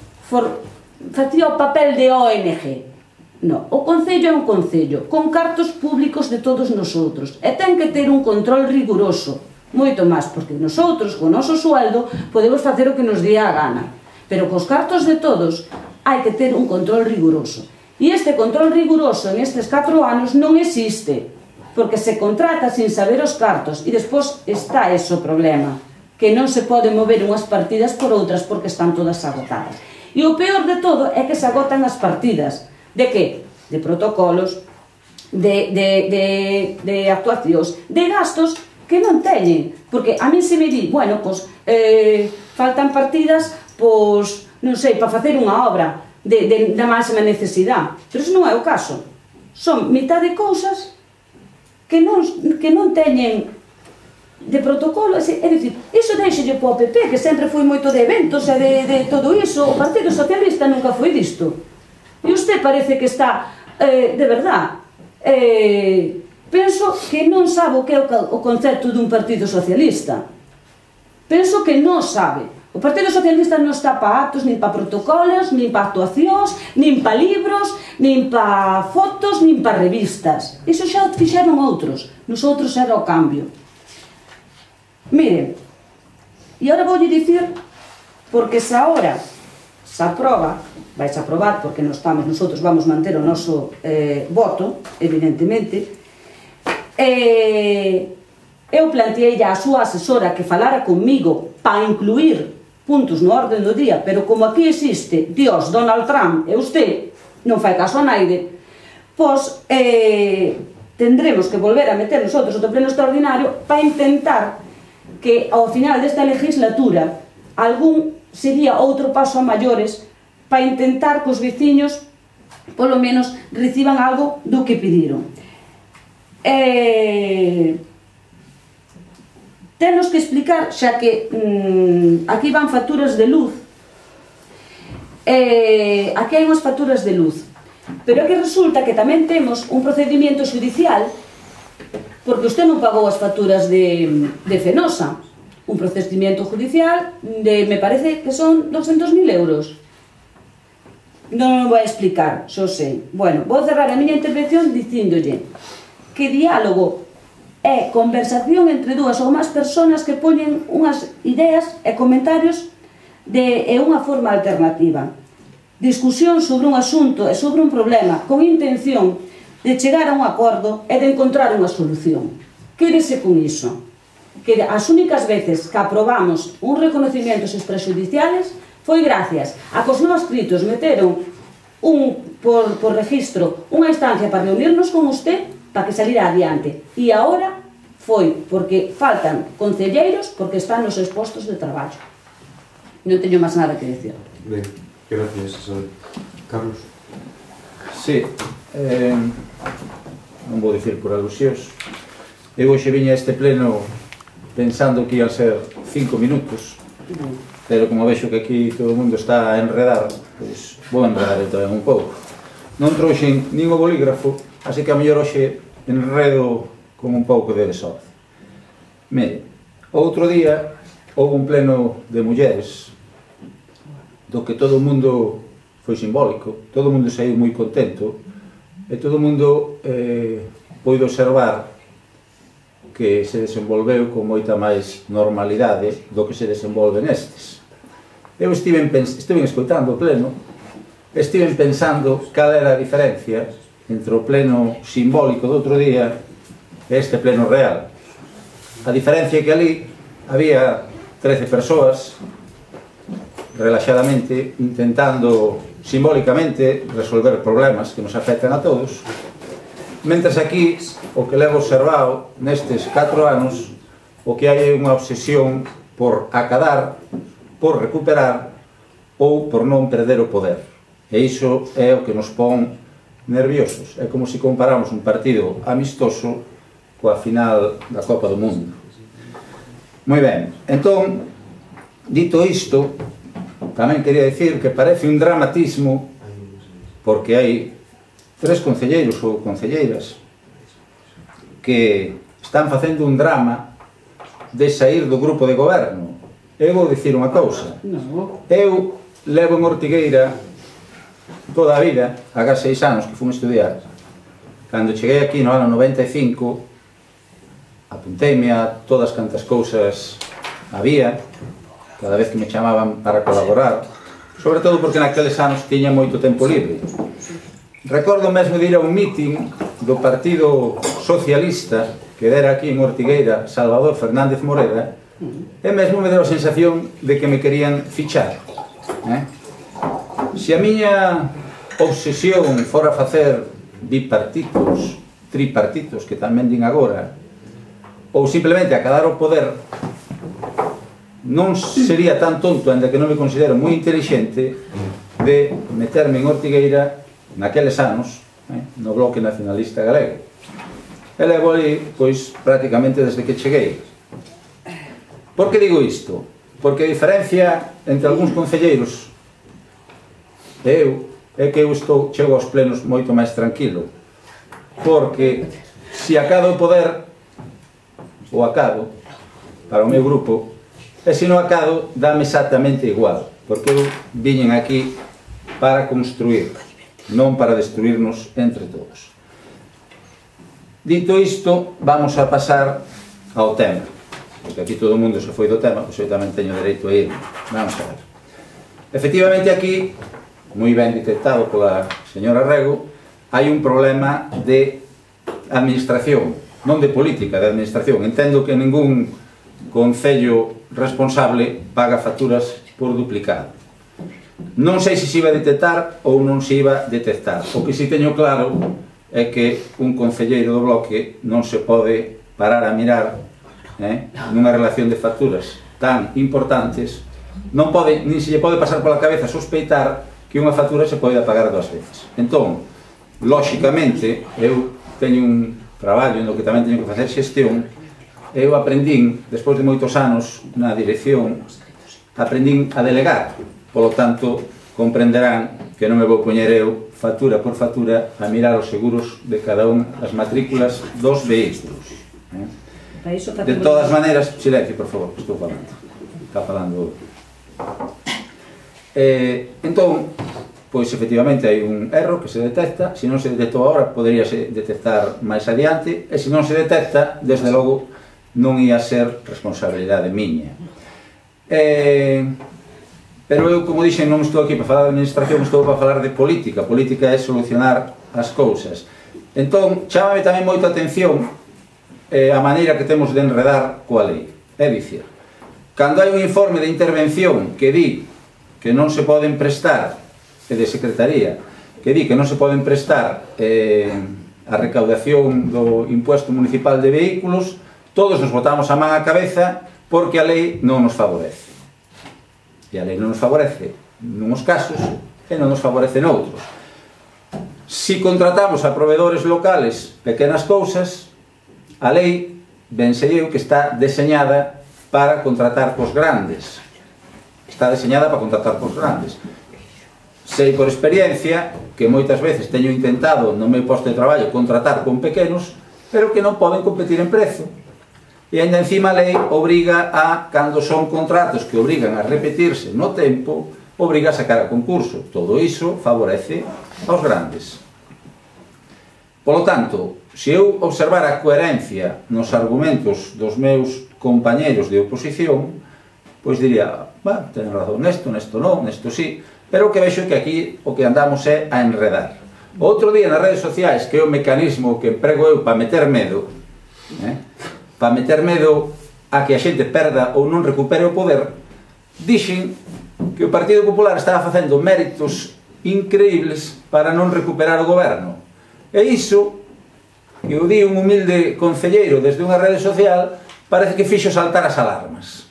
facía o papel de ONG. No, o Concello é un Concello, con cartos públicos de todos nosotros, e ten que ter un control riguroso, moito máis, porque nosotros, con o noso sueldo, podemos facer o que nos día a gana, pero cos cartos de todos hai que ter un control riguroso. E este control riguroso en estes 4 anos non existe, porque se contrata sin saber os cartos, e despois está ese o problema, que non se pode mover unhas partidas por outras porque están todas agotadas. E o peor de todo é que se agotan as partidas. De que? De protocolos, de actuacións, de gastos que non teñen. Porque a mí se me di, bueno, pois, faltan partidas, pois, non sei, para facer unha obra da máxima necesidade. Pero iso non é o caso. Son mitad de cousas que non teñen de protocolo, é dicir, iso deixelle po PP, que sempre foi moito de eventos e de todo iso. O Partido Socialista nunca foi disto. E usted parece que está, de verdad, penso que non sabe o que é o concepto dun Partido Socialista. Penso que non sabe. O Partido Socialista non está para actos, nin para protocolos, nin para actuacións, nin para libros, nin para fotos, nin para revistas. Iso xa o fixeron outros. Nosotros era o cambio. Miren, e agora voulle dicir, porque se agora se aproba, vais a aprobar, porque non estamos, nosotros vamos manter o noso voto, evidentemente, eu planteei a súa asesora que falara comigo para incluir puntos no orden do día, pero como aquí existe Dios, Donald Trump e usted non fai caso a naide, pois tendremos que volver a meter nosotros outro pleno extraordinario para intentar que ao final desta legislatura algún sería outro paso a maiores para intentar que os veciños polo menos reciban algo do que pediron. Temos que explicar, xa que aquí van facturas de luz, aquí hai unhas facturas de luz, pero é que resulta que tamén temos un procedimento judicial, porque usted non pagou as facturas de Fenosa, un procedimento judicial de, me parece que son 200.000 euros. Non vou a explicar, xo sei. Bueno, vou cerrar a miña intervención dicíndolle que diálogo é conversación entre dúas ou máis persoas que poñen unhas ideas e comentarios de unha forma alternativa. Discusión sobre un asunto e sobre un problema con intención de chegar a un acordo e de encontrar unha solución. Quérese con iso? Que as únicas veces que aprobamos un reconocimientos extrajudiciales foi gracias a que os non escritos meteron por registro unha instancia para reunirnos con usted para que salira adiante. E agora foi porque faltan concelleiros porque están nos seus postos de traballo. Non teño máis nada que decir. Ben, gracias, Isabel. Carlos. Sí, non vou dicir por alusións. Eu hoxe viña a este pleno pensando que ian ser 5 minutos, pero como vexo que aquí todo o mundo está a enredar, pois vou enredar eu tamén un pouco. Non trouxen nin o bolígrafo, así que a mellor hoxe enredo con un pouco de desorde. Mire, outro día houve un pleno de mulleres do que todo o mundo foi simbólico, todo o mundo saiu moi contento e todo o mundo pode observar que se desenvolveu con moita máis normalidade do que se desenvolve nestes. Eu estive escoitando o pleno, estive pensando cal era a diferencia entre o pleno simbólico do outro día e este pleno real. A diferencia é que ali había 13 persoas relaxadamente intentando simbólicamente resolver problemas que nos afectan a todos, mentres aquí o que levo observado nestes 4 anos o que hai é unha obsesión por acadar, por recuperar ou por non perder o poder. E iso é o que nos pon nerviosos. É como se comparamos un partido amistoso coa final da Copa do Mundo. Moi ben, entón, dito isto, tamén quería dicir que parece un dramatismo porque hai 3 concelleiros ou concelleiras que están facendo un drama de sair do grupo de goberno. Eu vou dicir unha cousa. Eu levo en Ortigueira toda a vida, agás 6 anos que fui estudiar. Cando cheguei aquí no ano 95, apunteime a todas cantas cousas había, cada vez que me chamaban para colaborar, sobre todo porque naqueles anos tiña moito tempo libre. Recordo mesmo de ir a un meeting do Partido Socialista que dera aquí en Ortigueira Salvador Fernández Moreda, e mesmo me deu a sensación de que me querían fichar. Se a miña obsesión fora facer bipartitos, tripartitos, que tamén din agora, ou simplemente acadar o poder, non sería tan tonto, ainda que non me considero moi intelixente, de meterme en Ortigueira naqueles anos, no Bloque Nacionalista Galego. E levo ali, pois, prácticamente desde que cheguei. Por que digo isto? Porque a diferencia entre algúns concelleiros e eu é que eu chego aos plenos moito máis tranquilo, porque se acado o poder o acado para o meu grupo, e se non acado dame exactamente igual, porque eu viñen aquí para construir, non para destruirnos entre todos. Dito isto, vamos a pasar ao tema, porque aquí todo o mundo se foi do tema, pois eu tamén teño dereito a ir. Vamos a ver. Efectivamente aquí, moi ben detectado pola señora Rego, hai un problema de administración, non de política, de administración. Entendo que ningún concello responsable paga facturas por duplicado. Non sei se se iba a detectar ou non se iba a detectar. O que si teño claro é que un concelleiro do Bloque non se pode parar a mirar nunha relación de facturas tan importantes, non pode, nin se lle pode pasar pola cabeza sospeitar que unha factura se pode pagar 2 veces. Entón, lóxicamente, eu teño un traballo no que tamén teño que facer xestión. Eu aprendín, despois de moitos anos na dirección, aprendín a delegar. Polo tanto, comprenderán que non me vou poñer eu factura por factura a mirar os seguros de cada unha das matrículas dos vehículos. De todas maneiras, silencio, por favor, estou falando. Está falando. Entón, pois efectivamente hai un erro que se detecta. Se non se detectou agora, poderíase detectar máis adiante, e se non se detecta, desde logo non ia ser responsabilidade miña. Pero eu, como dixen, non estou aquí para falar de administración, estou para falar de política. Política é solucionar as cousas. Entón, chámame tamén moito a atención a maneira que temos de enredar coa lei. É dicir, cando hai un informe de intervención que di que non se poden prestar, e de secretaría, que di que non se poden prestar a recaudación do impuesto municipal de vehículos, todos nos botamos a man á cabeza porque a lei non nos favorece. E a lei non nos favorece nuns casos e non nos favorece noutros. Si contratamos a proveedores locales pequenas cousas, a lei, ben sei eu, que está deseñada para contratar cos grandes. Está deseñada para contratar cos grandes. Sei por experiencia que moitas veces teño intentado no meu posto de traballo contratar con pequenos, pero que non poden competir en prezo. E ainda encima a lei obriga a, cando son contratos que obrigan a repetirse no tempo, obriga a sacar a concurso. Todo iso favorece aos grandes. Polo tanto, se eu observar a coherencia nos argumentos dos meus compañeros de oposición, pois diría, ten razón nesto, nesto non, nesto sí, pero o que vexo é que aquí o que andamos é a enredar. Outro día nas redes sociais, que é o mecanismo que emprego eu para meter medo a que a xente perda ou non recupere o poder, dixen que o Partido Popular estaba facendo méritos increíbles para non recuperar o goberno. E iso, que o di un humilde concelleiro desde unha rede social, parece que fixo saltar as alarmas.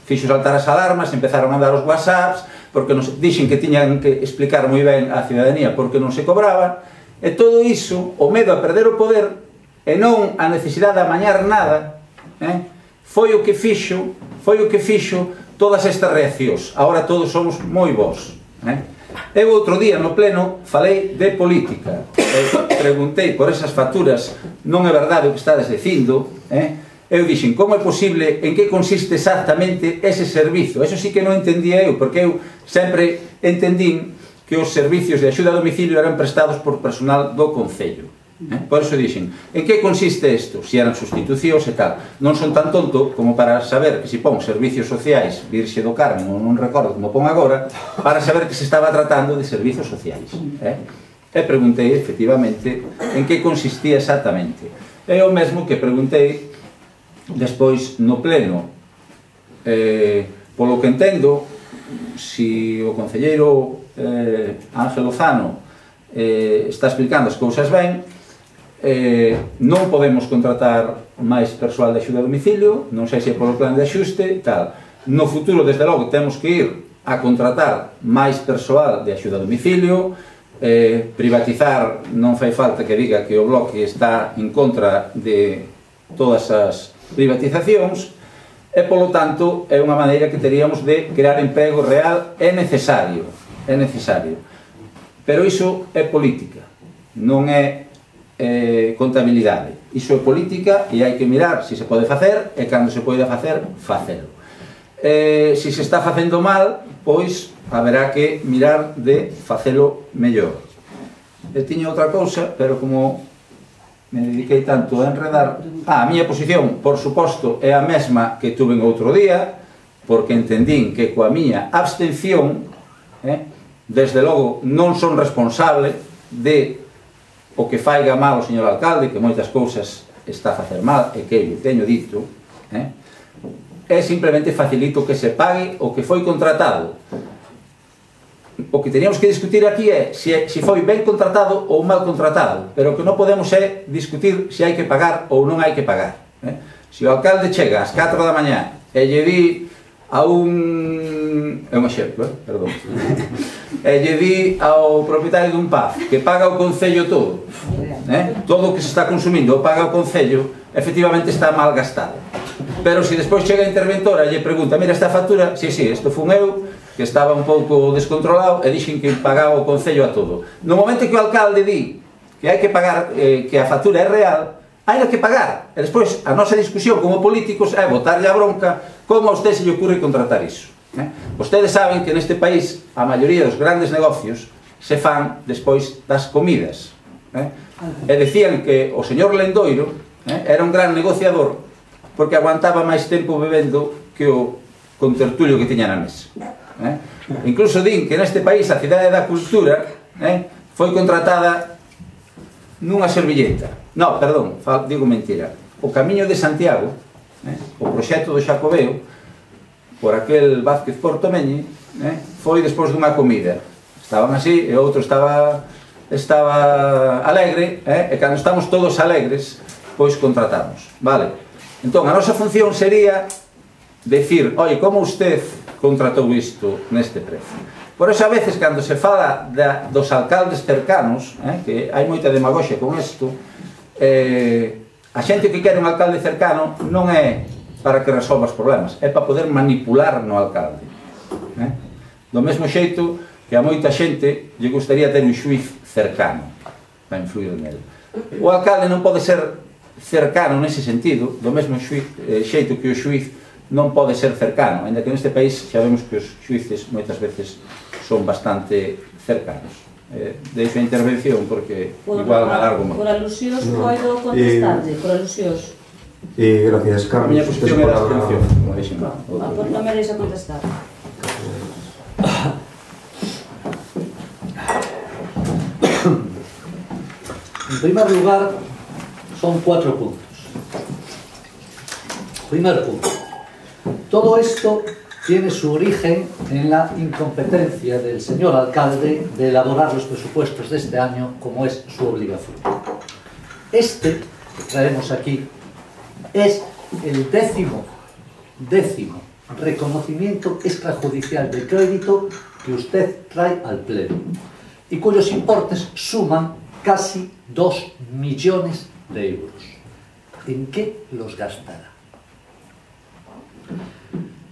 Fixo saltar as alarmas, empezaron a andar os whatsapps, porque dixen que tiñan que explicar moi ben á ciudadanía porque non se cobraba, e todo iso, o medo a perder o poder e non a necesidade de amañar nada, foi o que fixo todas estas reaccións. Agora todos somos moi bons. Eu outro día no pleno falei de política, preguntei por esas facturas, non é verdade o que estades dicindo, eu dixen, como é posible, en que consiste exactamente ese servizo? Eso sí que non entendía eu, porque eu sempre entendín que os servicios de axuda a domicilio eran prestados por personal do Concello. Por eso dixen, en que consiste isto? Si eran sustitucións e tal. Non son tan tonto como para saber que se pon servicios sociais, Virxe do Carmen, non recordo como pon agora, para saber que se estaba tratando de servicios sociais. E preguntei, efectivamente, en que consistía exactamente. É o mesmo que preguntei despois no pleno. Polo que entendo, si o concelleiro Ángel Lozano está explicando as cousas ben, non podemos contratar máis persoal de axuda a domicilio, non sei se é polo plan de axuste, tal. No futuro, desde logo, temos que ir a contratar máis persoal de axuda a domicilio, privatizar, non fai falta que diga que o Bloque está en contra de todas as privatizacións, e, polo tanto, é unha maneira que teríamos de crear emprego real, é necesario, pero iso é política, non é contabilidade. Iso é política e hai que mirar se se pode facer e cando se pode facer, facelo. Se se está facendo mal, pois haberá que mirar de facelo mellor. Eu tiña outra cousa, pero como me dediquei tanto a enredar, a miña posición, por suposto, é a mesma que tuve outro día, porque entendín que coa miña abstención, desde logo non son responsable de o que faiga mal o señor alcalde, que moitas cousas está a facer mal, e que eu teño dito, é simplemente facilito que se pague o que foi contratado. O que teníamos que discutir aquí é se foi ben contratado ou mal contratado, pero o que non podemos é discutir se hai que pagar ou non hai que pagar. Se o alcalde chega ás 4 da mañá e lle di a un... é un exemplo, perdón. E lle di ao propietario dun pub que paga o Concello todo, todo o que se está consumindo o paga o Concello, efectivamente está mal gastado. Pero se despois chega a interventora e lle pregunta, mira esta factura, si, isto fun eu, que estaba un pouco descontrolado e dixen que pagaba o Concello a todo. No momento que o alcalde di que hai que pagar, que a factura é real, hai que pagar. E despois a nosa discusión como políticos é botarlle a bronca como a usted se lle ocurre contratar iso. Vostedes saben que neste país a maioría dos grandes negocios se fan despois das comidas. E decían que o señor Lendoiro era un gran negociador porque aguantaba máis tempo bebendo que o contertulio que tiña na mesa. Incluso din que neste país a Cidade da Cultura foi contratada nunha servilleta. Non, perdón, digo mentira. O Camiño de Santiago, o proxecto do Xacobeo, por aquel Vázquez Portomeñi, foi despois dunha comida. Estaban así e o outro estaba alegre, e cando estamos todos alegres, pois contratamos. Vale? Entón, a nosa función sería decir, oi, como usted contratou isto neste precio? Por eso, a veces, cando se fala dos alcaldes cercanos, que hai moita demagoxia con isto, a xente que quere un alcalde cercano non é para que resolva os problemas, é para poder manipular no alcalde. Do mesmo xeito que a moita xente lle gustaría ter un xuiz cercano para influir nel. O alcalde non pode ser cercano nese sentido, do mesmo xeito que o xuiz non pode ser cercano, ainda que neste país xa vemos que os xuíces moitas veces son bastante cercanos. Deixo a intervención porque igual me alargo máis. Por alusións podo contestarlle, por alusións. Gracias, Carlos. A miña posición é a abstención, como dixen. Por non me deixa contestar. En primer lugar, son 4 puntos. Primer punto. Todo esto tiene su origen en la incompetencia del señor alcalde de elaborar los presupuestos de este año como es su obligación. Este que traemos aquí es el décimo reconocimiento extrajudicial de crédito que usted trae al Pleno y cuyos importes suman casi 2 millones de euros. ¿En qué los gastará?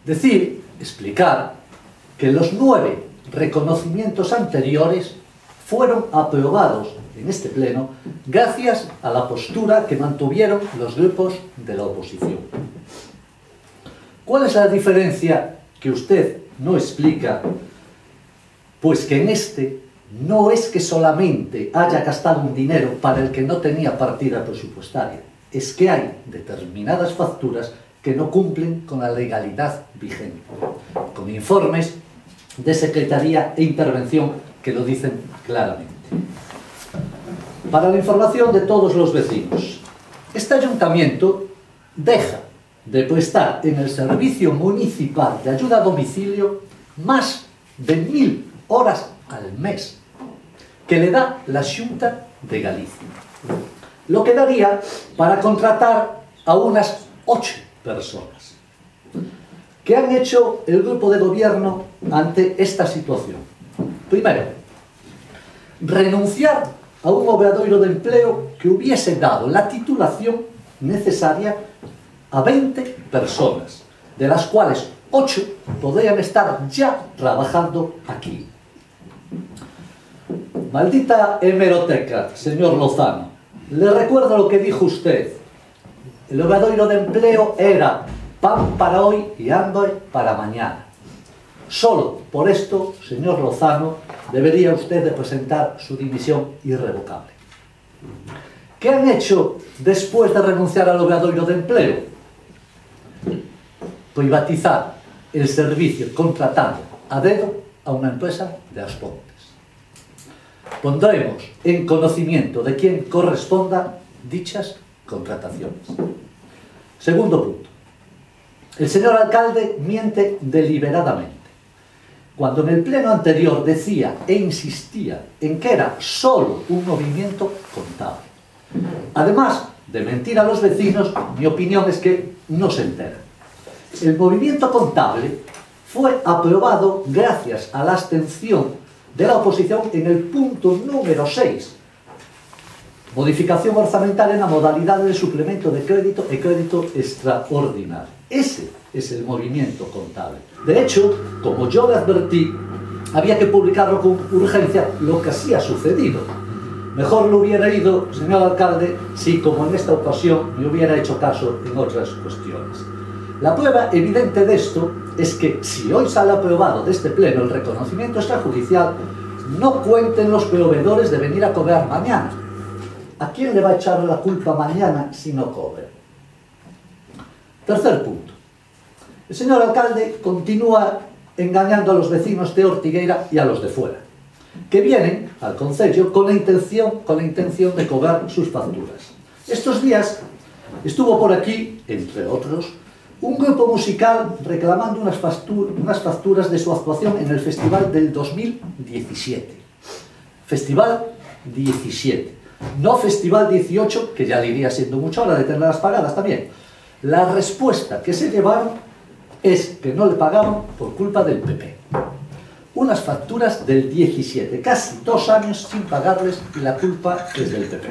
Decir, explicar, que los 9 reconocimientos anteriores fueron aprobados en este Pleno gracias a la postura que mantuvieron los grupos de la oposición. ¿Cuál es la diferencia que usted no explica? Pues que en este no es que solamente haya gastado un dinero para el que no tenía partida presupuestaria, es que hay determinadas facturas que no cumplen con la legalidad vigente, con informes de Secretaría e Intervención que lo dicen claramente. Para la información de todos los vecinos, este ayuntamiento deja de prestar en el Servicio Municipal de Ayuda a Domicilio más de 1000 horas al mes que le da la Xunta de Galicia, lo que daría para contratar a unas 8 personas. ¿Qué han hecho el grupo de gobierno ante esta situación? Primero, renunciar a un obradoiro de empleo que hubiese dado la titulación necesaria a 20 personas, de las cuales 8 podrían estar ya trabajando aquí. Maldita hemeroteca, señor Lozano. Le recuerdo lo que dijo usted. El obradoiro de empleo era pan para hoy y hambre para mañana. Solo por esto, señor Lozano, debería usted de presentar su dimisión irrevocable. ¿Qué han hecho después de renunciar al obradoiro de empleo? Privatizar el servicio contratando a dedo a una empresa de Aspontes. Pondremos en conocimiento de quien corresponda dichas contrataciones. Segundo punto. El señor alcalde miente deliberadamente. Cuando en el pleno anterior decía e insistía en que era solo un movimiento contable. Además de mentir a los vecinos, mi opinión es que no se enteran. El movimiento contable fue aprobado gracias a la abstención de la oposición en el punto número 6. Modificación orzamental en la modalidad de suplemento de crédito y crédito extraordinario. Ese es el movimiento contable. De hecho, como yo le advertí, había que publicarlo con urgencia, lo que así ha sucedido. Mejor lo hubiera ido, señor alcalde, si, como en esta ocasión, me hubiera hecho caso en otras cuestiones. La prueba evidente de esto es que, si hoy sale aprobado de este pleno el reconocimiento extrajudicial, no cuenten los proveedores de venir a cobrar mañana. ¿A quién le va a echar la culpa mañana si no cobra? Tercer punto. El señor alcalde continúa engañando a los vecinos de Ortigueira y a los de fuera, que vienen al concello con la intención de cobrar sus facturas. Estos días estuvo por aquí, entre otros, un grupo musical reclamando unas facturas de su actuación en el festival del 2017. Festival 17. No Festival 18, que ya le iría siendo mucha hora de tenerlas pagadas también. La respuesta que se llevaron es que no le pagaban por culpa del PP. Unas facturas del 17, casi 2 años sin pagarles y la culpa es del PP.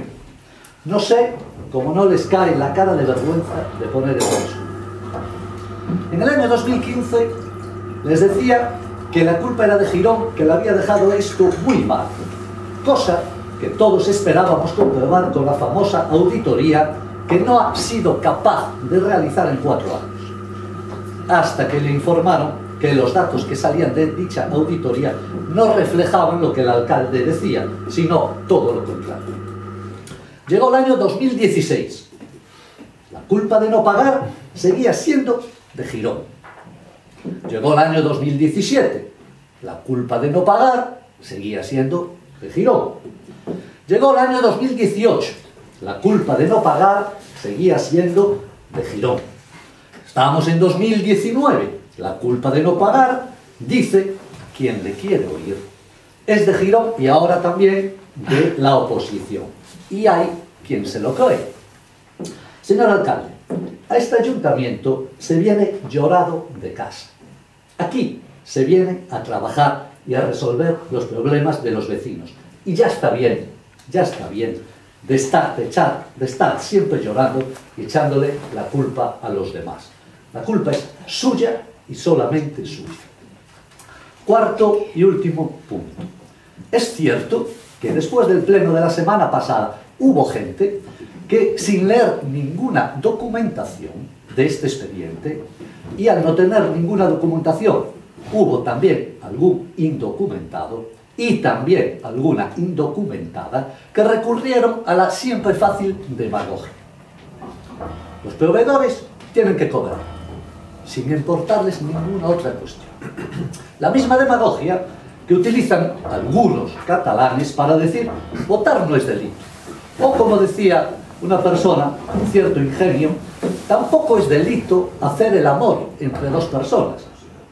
No sé cómo no les cae la cara de vergüenza de poner eso. En el año 2015 les decía que la culpa era de Girón, que le había dejado esto muy mal, cosa que todos esperábamos comprobar con la famosa auditoría que no ha sido capaz de realizar en 4 años, hasta que le informaron que los datos que salían de dicha auditoría no reflejaban lo que el alcalde decía, sino todo lo contrario. Llegó el año 2016. La culpa de no pagar seguía siendo de Girón. Llegó el año 2017. La culpa de no pagar seguía siendo de Girón. Llegó el año 2018. La culpa de no pagar seguía siendo de Girón. Estamos en 2019. La culpa de no pagar, dice quien le quiere oír, es de Girón y ahora también de la oposición. Y hay quien se lo cree. Señor alcalde, a este ayuntamiento se viene llorado de casa. Aquí se viene a trabajar y a resolver los problemas de los vecinos. Y ya está bien de estar siempre llorando y echándole la culpa a los demás. La culpa es suya y solamente suya. Cuarto y último punto. Es cierto que después del pleno de la semana pasada hubo gente que, sin leer ninguna documentación de este expediente, y al no tener ninguna documentación, hubo también algún indocumentado y también alguna indocumentada que recurrieron a la siempre fácil demagogia. Los proveedores tienen que cobrar, sin importarles ninguna otra cuestión. La misma demagogia que utilizan algunos catalanes para decir votar no es delito. O como decía una persona con cierto ingenio, tampoco es delito hacer el amor entre dos personas,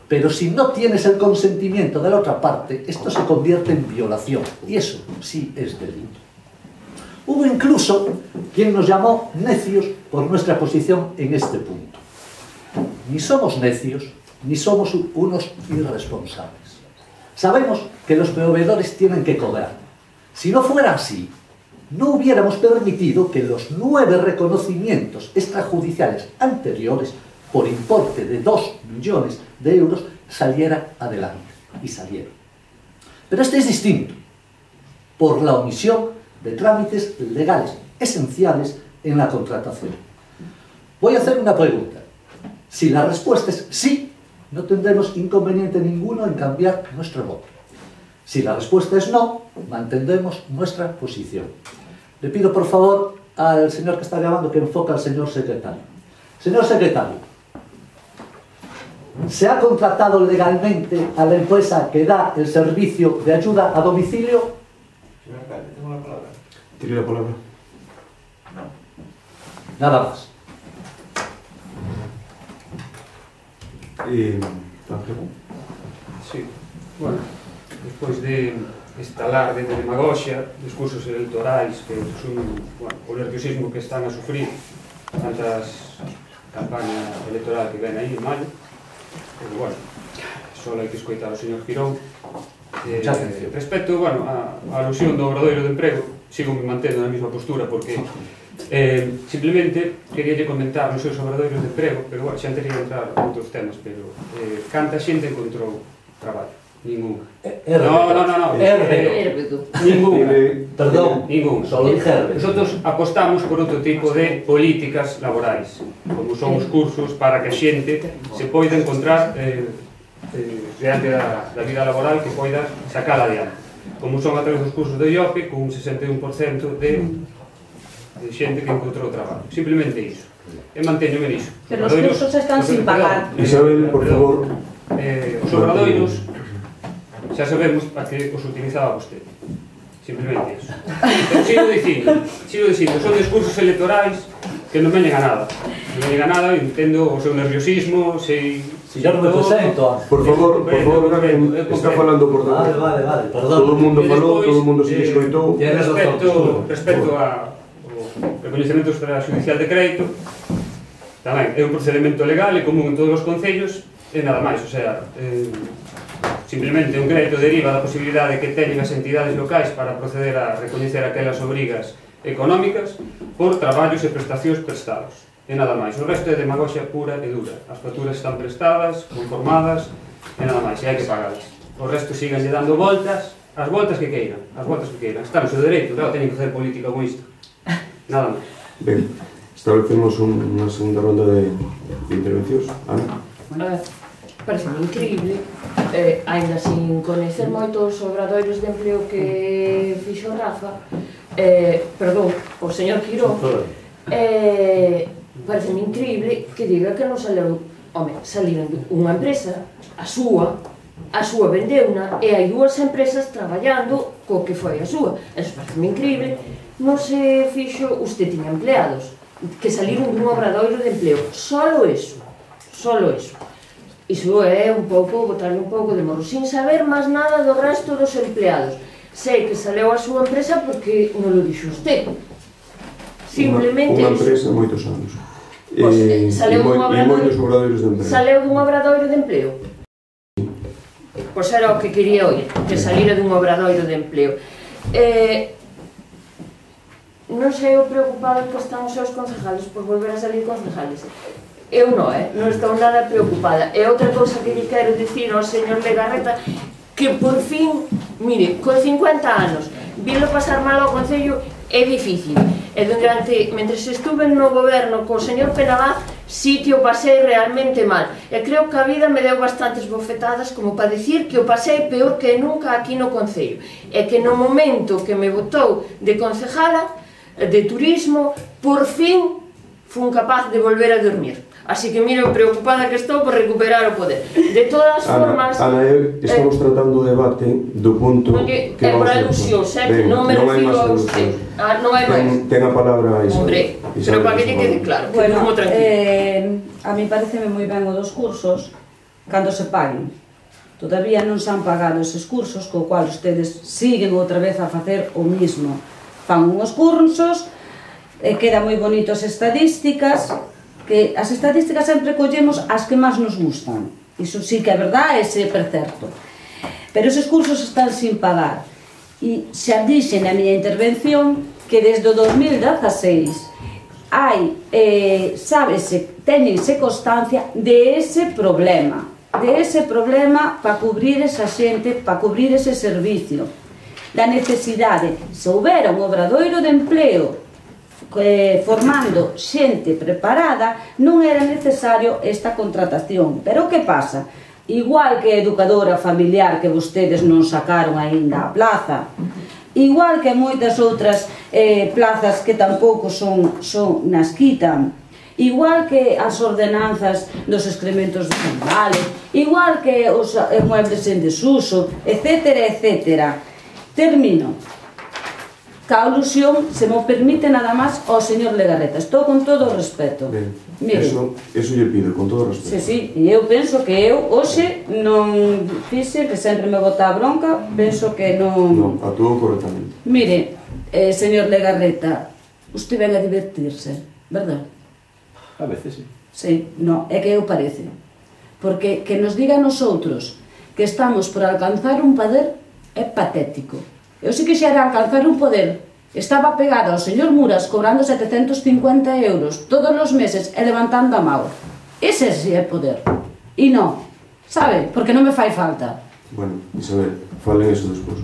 pero si no tienes el consentimiento de la otra parte, esto se convierte en violación, y eso sí es delito. Hubo incluso quien nos llamó necios por nuestra posición en este punto. Ni somos necios, ni somos unos irresponsables. Sabemos que los proveedores tienen que cobrar. Si no fuera así, no hubiéramos permitido que los 9 reconocimientos extrajudiciales anteriores por importe de 2 millones de euros salieran adelante. Y salieron. Pero este es distinto, por la omisión de trámites legales esenciales en la contratación. Voy a hacer una pregunta. Si la respuesta es sí, no tendremos inconveniente ninguno en cambiar nuestro voto. Si la respuesta es no, mantendremos nuestra posición. Le pido por favor al señor que está llamando que enfoque al señor secretario. Señor secretario, ¿se ha contratado legalmente a la empresa que da el servicio de ayuda a domicilio? Señor alcalde, tengo la palabra. Tiene la palabra. Nada más. Ángel. Sí, bueno, despois de esta alarde de demagoxia, discursos electorais que son, bueno, o nerviosismo que están a sufrir tantas campaña electoral que ven aí en maio, pero bueno, só hai que escoitar o señor Girón. Respecto, bueno, a alusión do obradoiro de emprego, sigo me mantendo na mesma postura porque simplemente queríalle comentar nos seus obradoiros de emprego, pero bueno, xa teria que entrar en outros temas, pero canta xente encontrou traballo? Ningún. No. Ningún. Perdón, ningún. Solo dije Herbert. Nosotros apostamos por outro tipo de políticas laborais, como son os cursos para que a xente se poida encontrar diante da vida laboral que poida sacala adiante. Como son a través dos cursos de IOPE, con un 61% de xente que encontrou traballo. Simplemente iso. E manteñome niso. Pero os cursos están sin pagar. Isabel, por favor. Os obradoiros xa sabemos para que os utilizaba vostede. Simplemente iso. Pero sigo dicindo, son discursos electorais que non veñen a nada. Non veñen a nada, entendo o seu nerviosismo, sei... Si yo no me presento. Por favor, está falando por Vale, perdón. Todo o mundo falou, todo o mundo se escoitou. Respecto ao recoñecemento extrajudicial de crédito, tamén é un procedimento legal e común en todos os concellos e nada máis, o sea, simplemente un crédito deriva da posibilidade que teñen as entidades locais para proceder a recoñecer aquelas obrigas económicas por traballos e prestacións prestados. E nada máis. O resto é demagoxia pura e dura. As facturas están prestadas, conformadas, e nada máis, e hai que pagalas. O resto siganlle dando voltas, as voltas que queiran, Está no seu dereito, claro, teñen que facer política con isto. Nada máis. Ben, establecemos unha segunda ronda de intervencións. Ana? Parece increíble, ainda sin coñecer moito os obradoiros de empleo que fixo Rafa, perdón, o señor Quirón, parece increíble que diga que non saliron, saliron unha empresa, a súa vendeuna, e hai 2 empresas traballando co que foi a súa. Eso parece increíble. Non se fixo, usted tiña empleados que saliron dun obradoiro de empleo, solo eso. Iso é un pouco, botarle un pouco de morro, sin saber máis nada do resto dos empleados. Sei que saleu a súa empresa porque non lo dixo usted. Simplemente unha empresa moitos anos. Saleu dun obradoiros de empleo. Saleu dun obradoiro de empleo. pois era o que quería oír, que salira dun obradoiro de empleo. Non sei o preocupado que están os seus concejales por volver a salir concejales. Eu non estou nada preocupada. E outra cousa que lle quero dicir ao señor Legarreta, que por fin, mire, con 50 anos, vilo pasar mal ao Concello é difícil. E mentre estuve no goberno co señor Penabaz, sí que o pasei realmente mal. E creo que a vida me deu bastantes bofetadas como para dicir que o pasei peor que nunca aquí no Concello. E que no momento que me botou de concejala de turismo, por fin fun capaz de volver a dormir. Así que miro preocupada que estou por recuperar o poder. De todas formas... Ana, estamos tratando o debate do punto que vamos a... É por alusión, certo? Non me refiro a usted. Non hai máis. Ten a palabra Isabel. Hombre, pero para que lle quede claro, que bueno, como tranquilo. A mí pareceme moi ben o dos cursos cando se paguen. Todavía non se han pagado eses cursos, co cual ustedes siguen outra vez a facer o mismo. Fan unhos cursos, queda moi bonito as estadísticas, que as estadísticas sempre collemos as que máis nos gustan. Iso sí que é verdade, ese é certo. Pero eses cursos están sin pagar. E xa dixen na miña intervención que desde o 2016 hai, teñense constancia de ese problema para cubrir esa xente, para cubrir ese servicio, da necesidade. Se houbera un obradoiro de empleo formando xente preparada, non era necesario esta contratación. Pero que pasa? Igual que a educadora familiar que vostedes non sacaron aínda a plaza, igual que moitas outras plazas que tampouco son nas quitan, igual que as ordenanzas dos excrementos dos animales, igual que os muebles en desuso, etcétera, etcétera. Termino. Ca alusión, se mo permite nada máis, ao señor Legarreta. Estou con todo o respeto. Ben, eso lle pido, con todo o respeto. Sí, e eu penso que eu hoxe non fixe, que sempre me bota a bronca, penso que non... Non, actuou correctamente. Mire, señor Legarreta, usted ven a divertirse, verdad? A veces sí. Sí, non, é que eu parece. Porque que nos digan nosotros que estamos por alcanzar un poder é patético. Eu se quixera alcanzar un poder, estaba pegado ao señor Muras cobrando 750 euros todos os meses e levantando a mão. Ese sí é poder. E non, sabe? Porque non me fai falta. Bueno, Isabel, falen eso despois.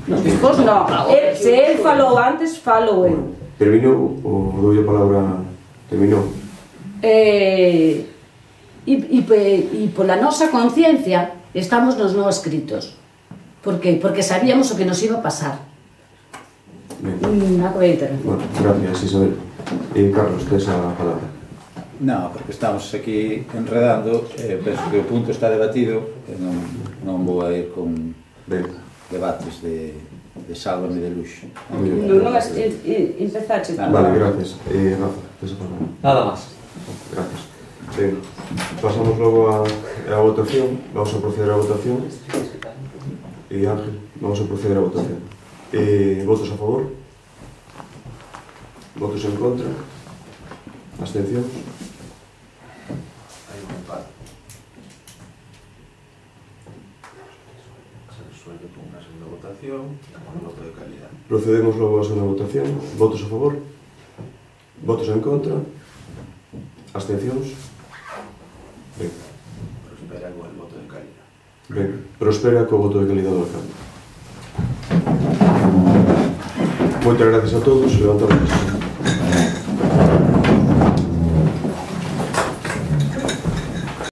Despois non. Se el falou antes, falo eu. Terminou ou dou a palabra? Terminou? E pola nosa conciencia estamos nos non escritos. Por qué? Porque sabíamos o que nos iba a pasar. Bueno, gracias, Isabel. Carlos, tes a palabra. Non, porque estamos aquí enredando, penso que o punto está debatido, e non vou a ir con debates de sálvame de luxo. Non empezache. Vale, gracias. Rafa, tes a palabra. Nada máis. Gracias. Ben, pasamos logo a votación. Vamos a proceder a votación. Ángel, vamos a proceder a votación. Votos a favor? Votos en contra? Abstencións? Hai un empate. Se resuelve con unha segunda votación e con un voto de calidad. Procedemos logo a segunda votación. Votos a favor? Votos en contra? Abstencións? Ben. Prospera con el voto de calidad. Ben, prospera co voto de calidad do alcalde. Moitas gracias a todos. Levantamos.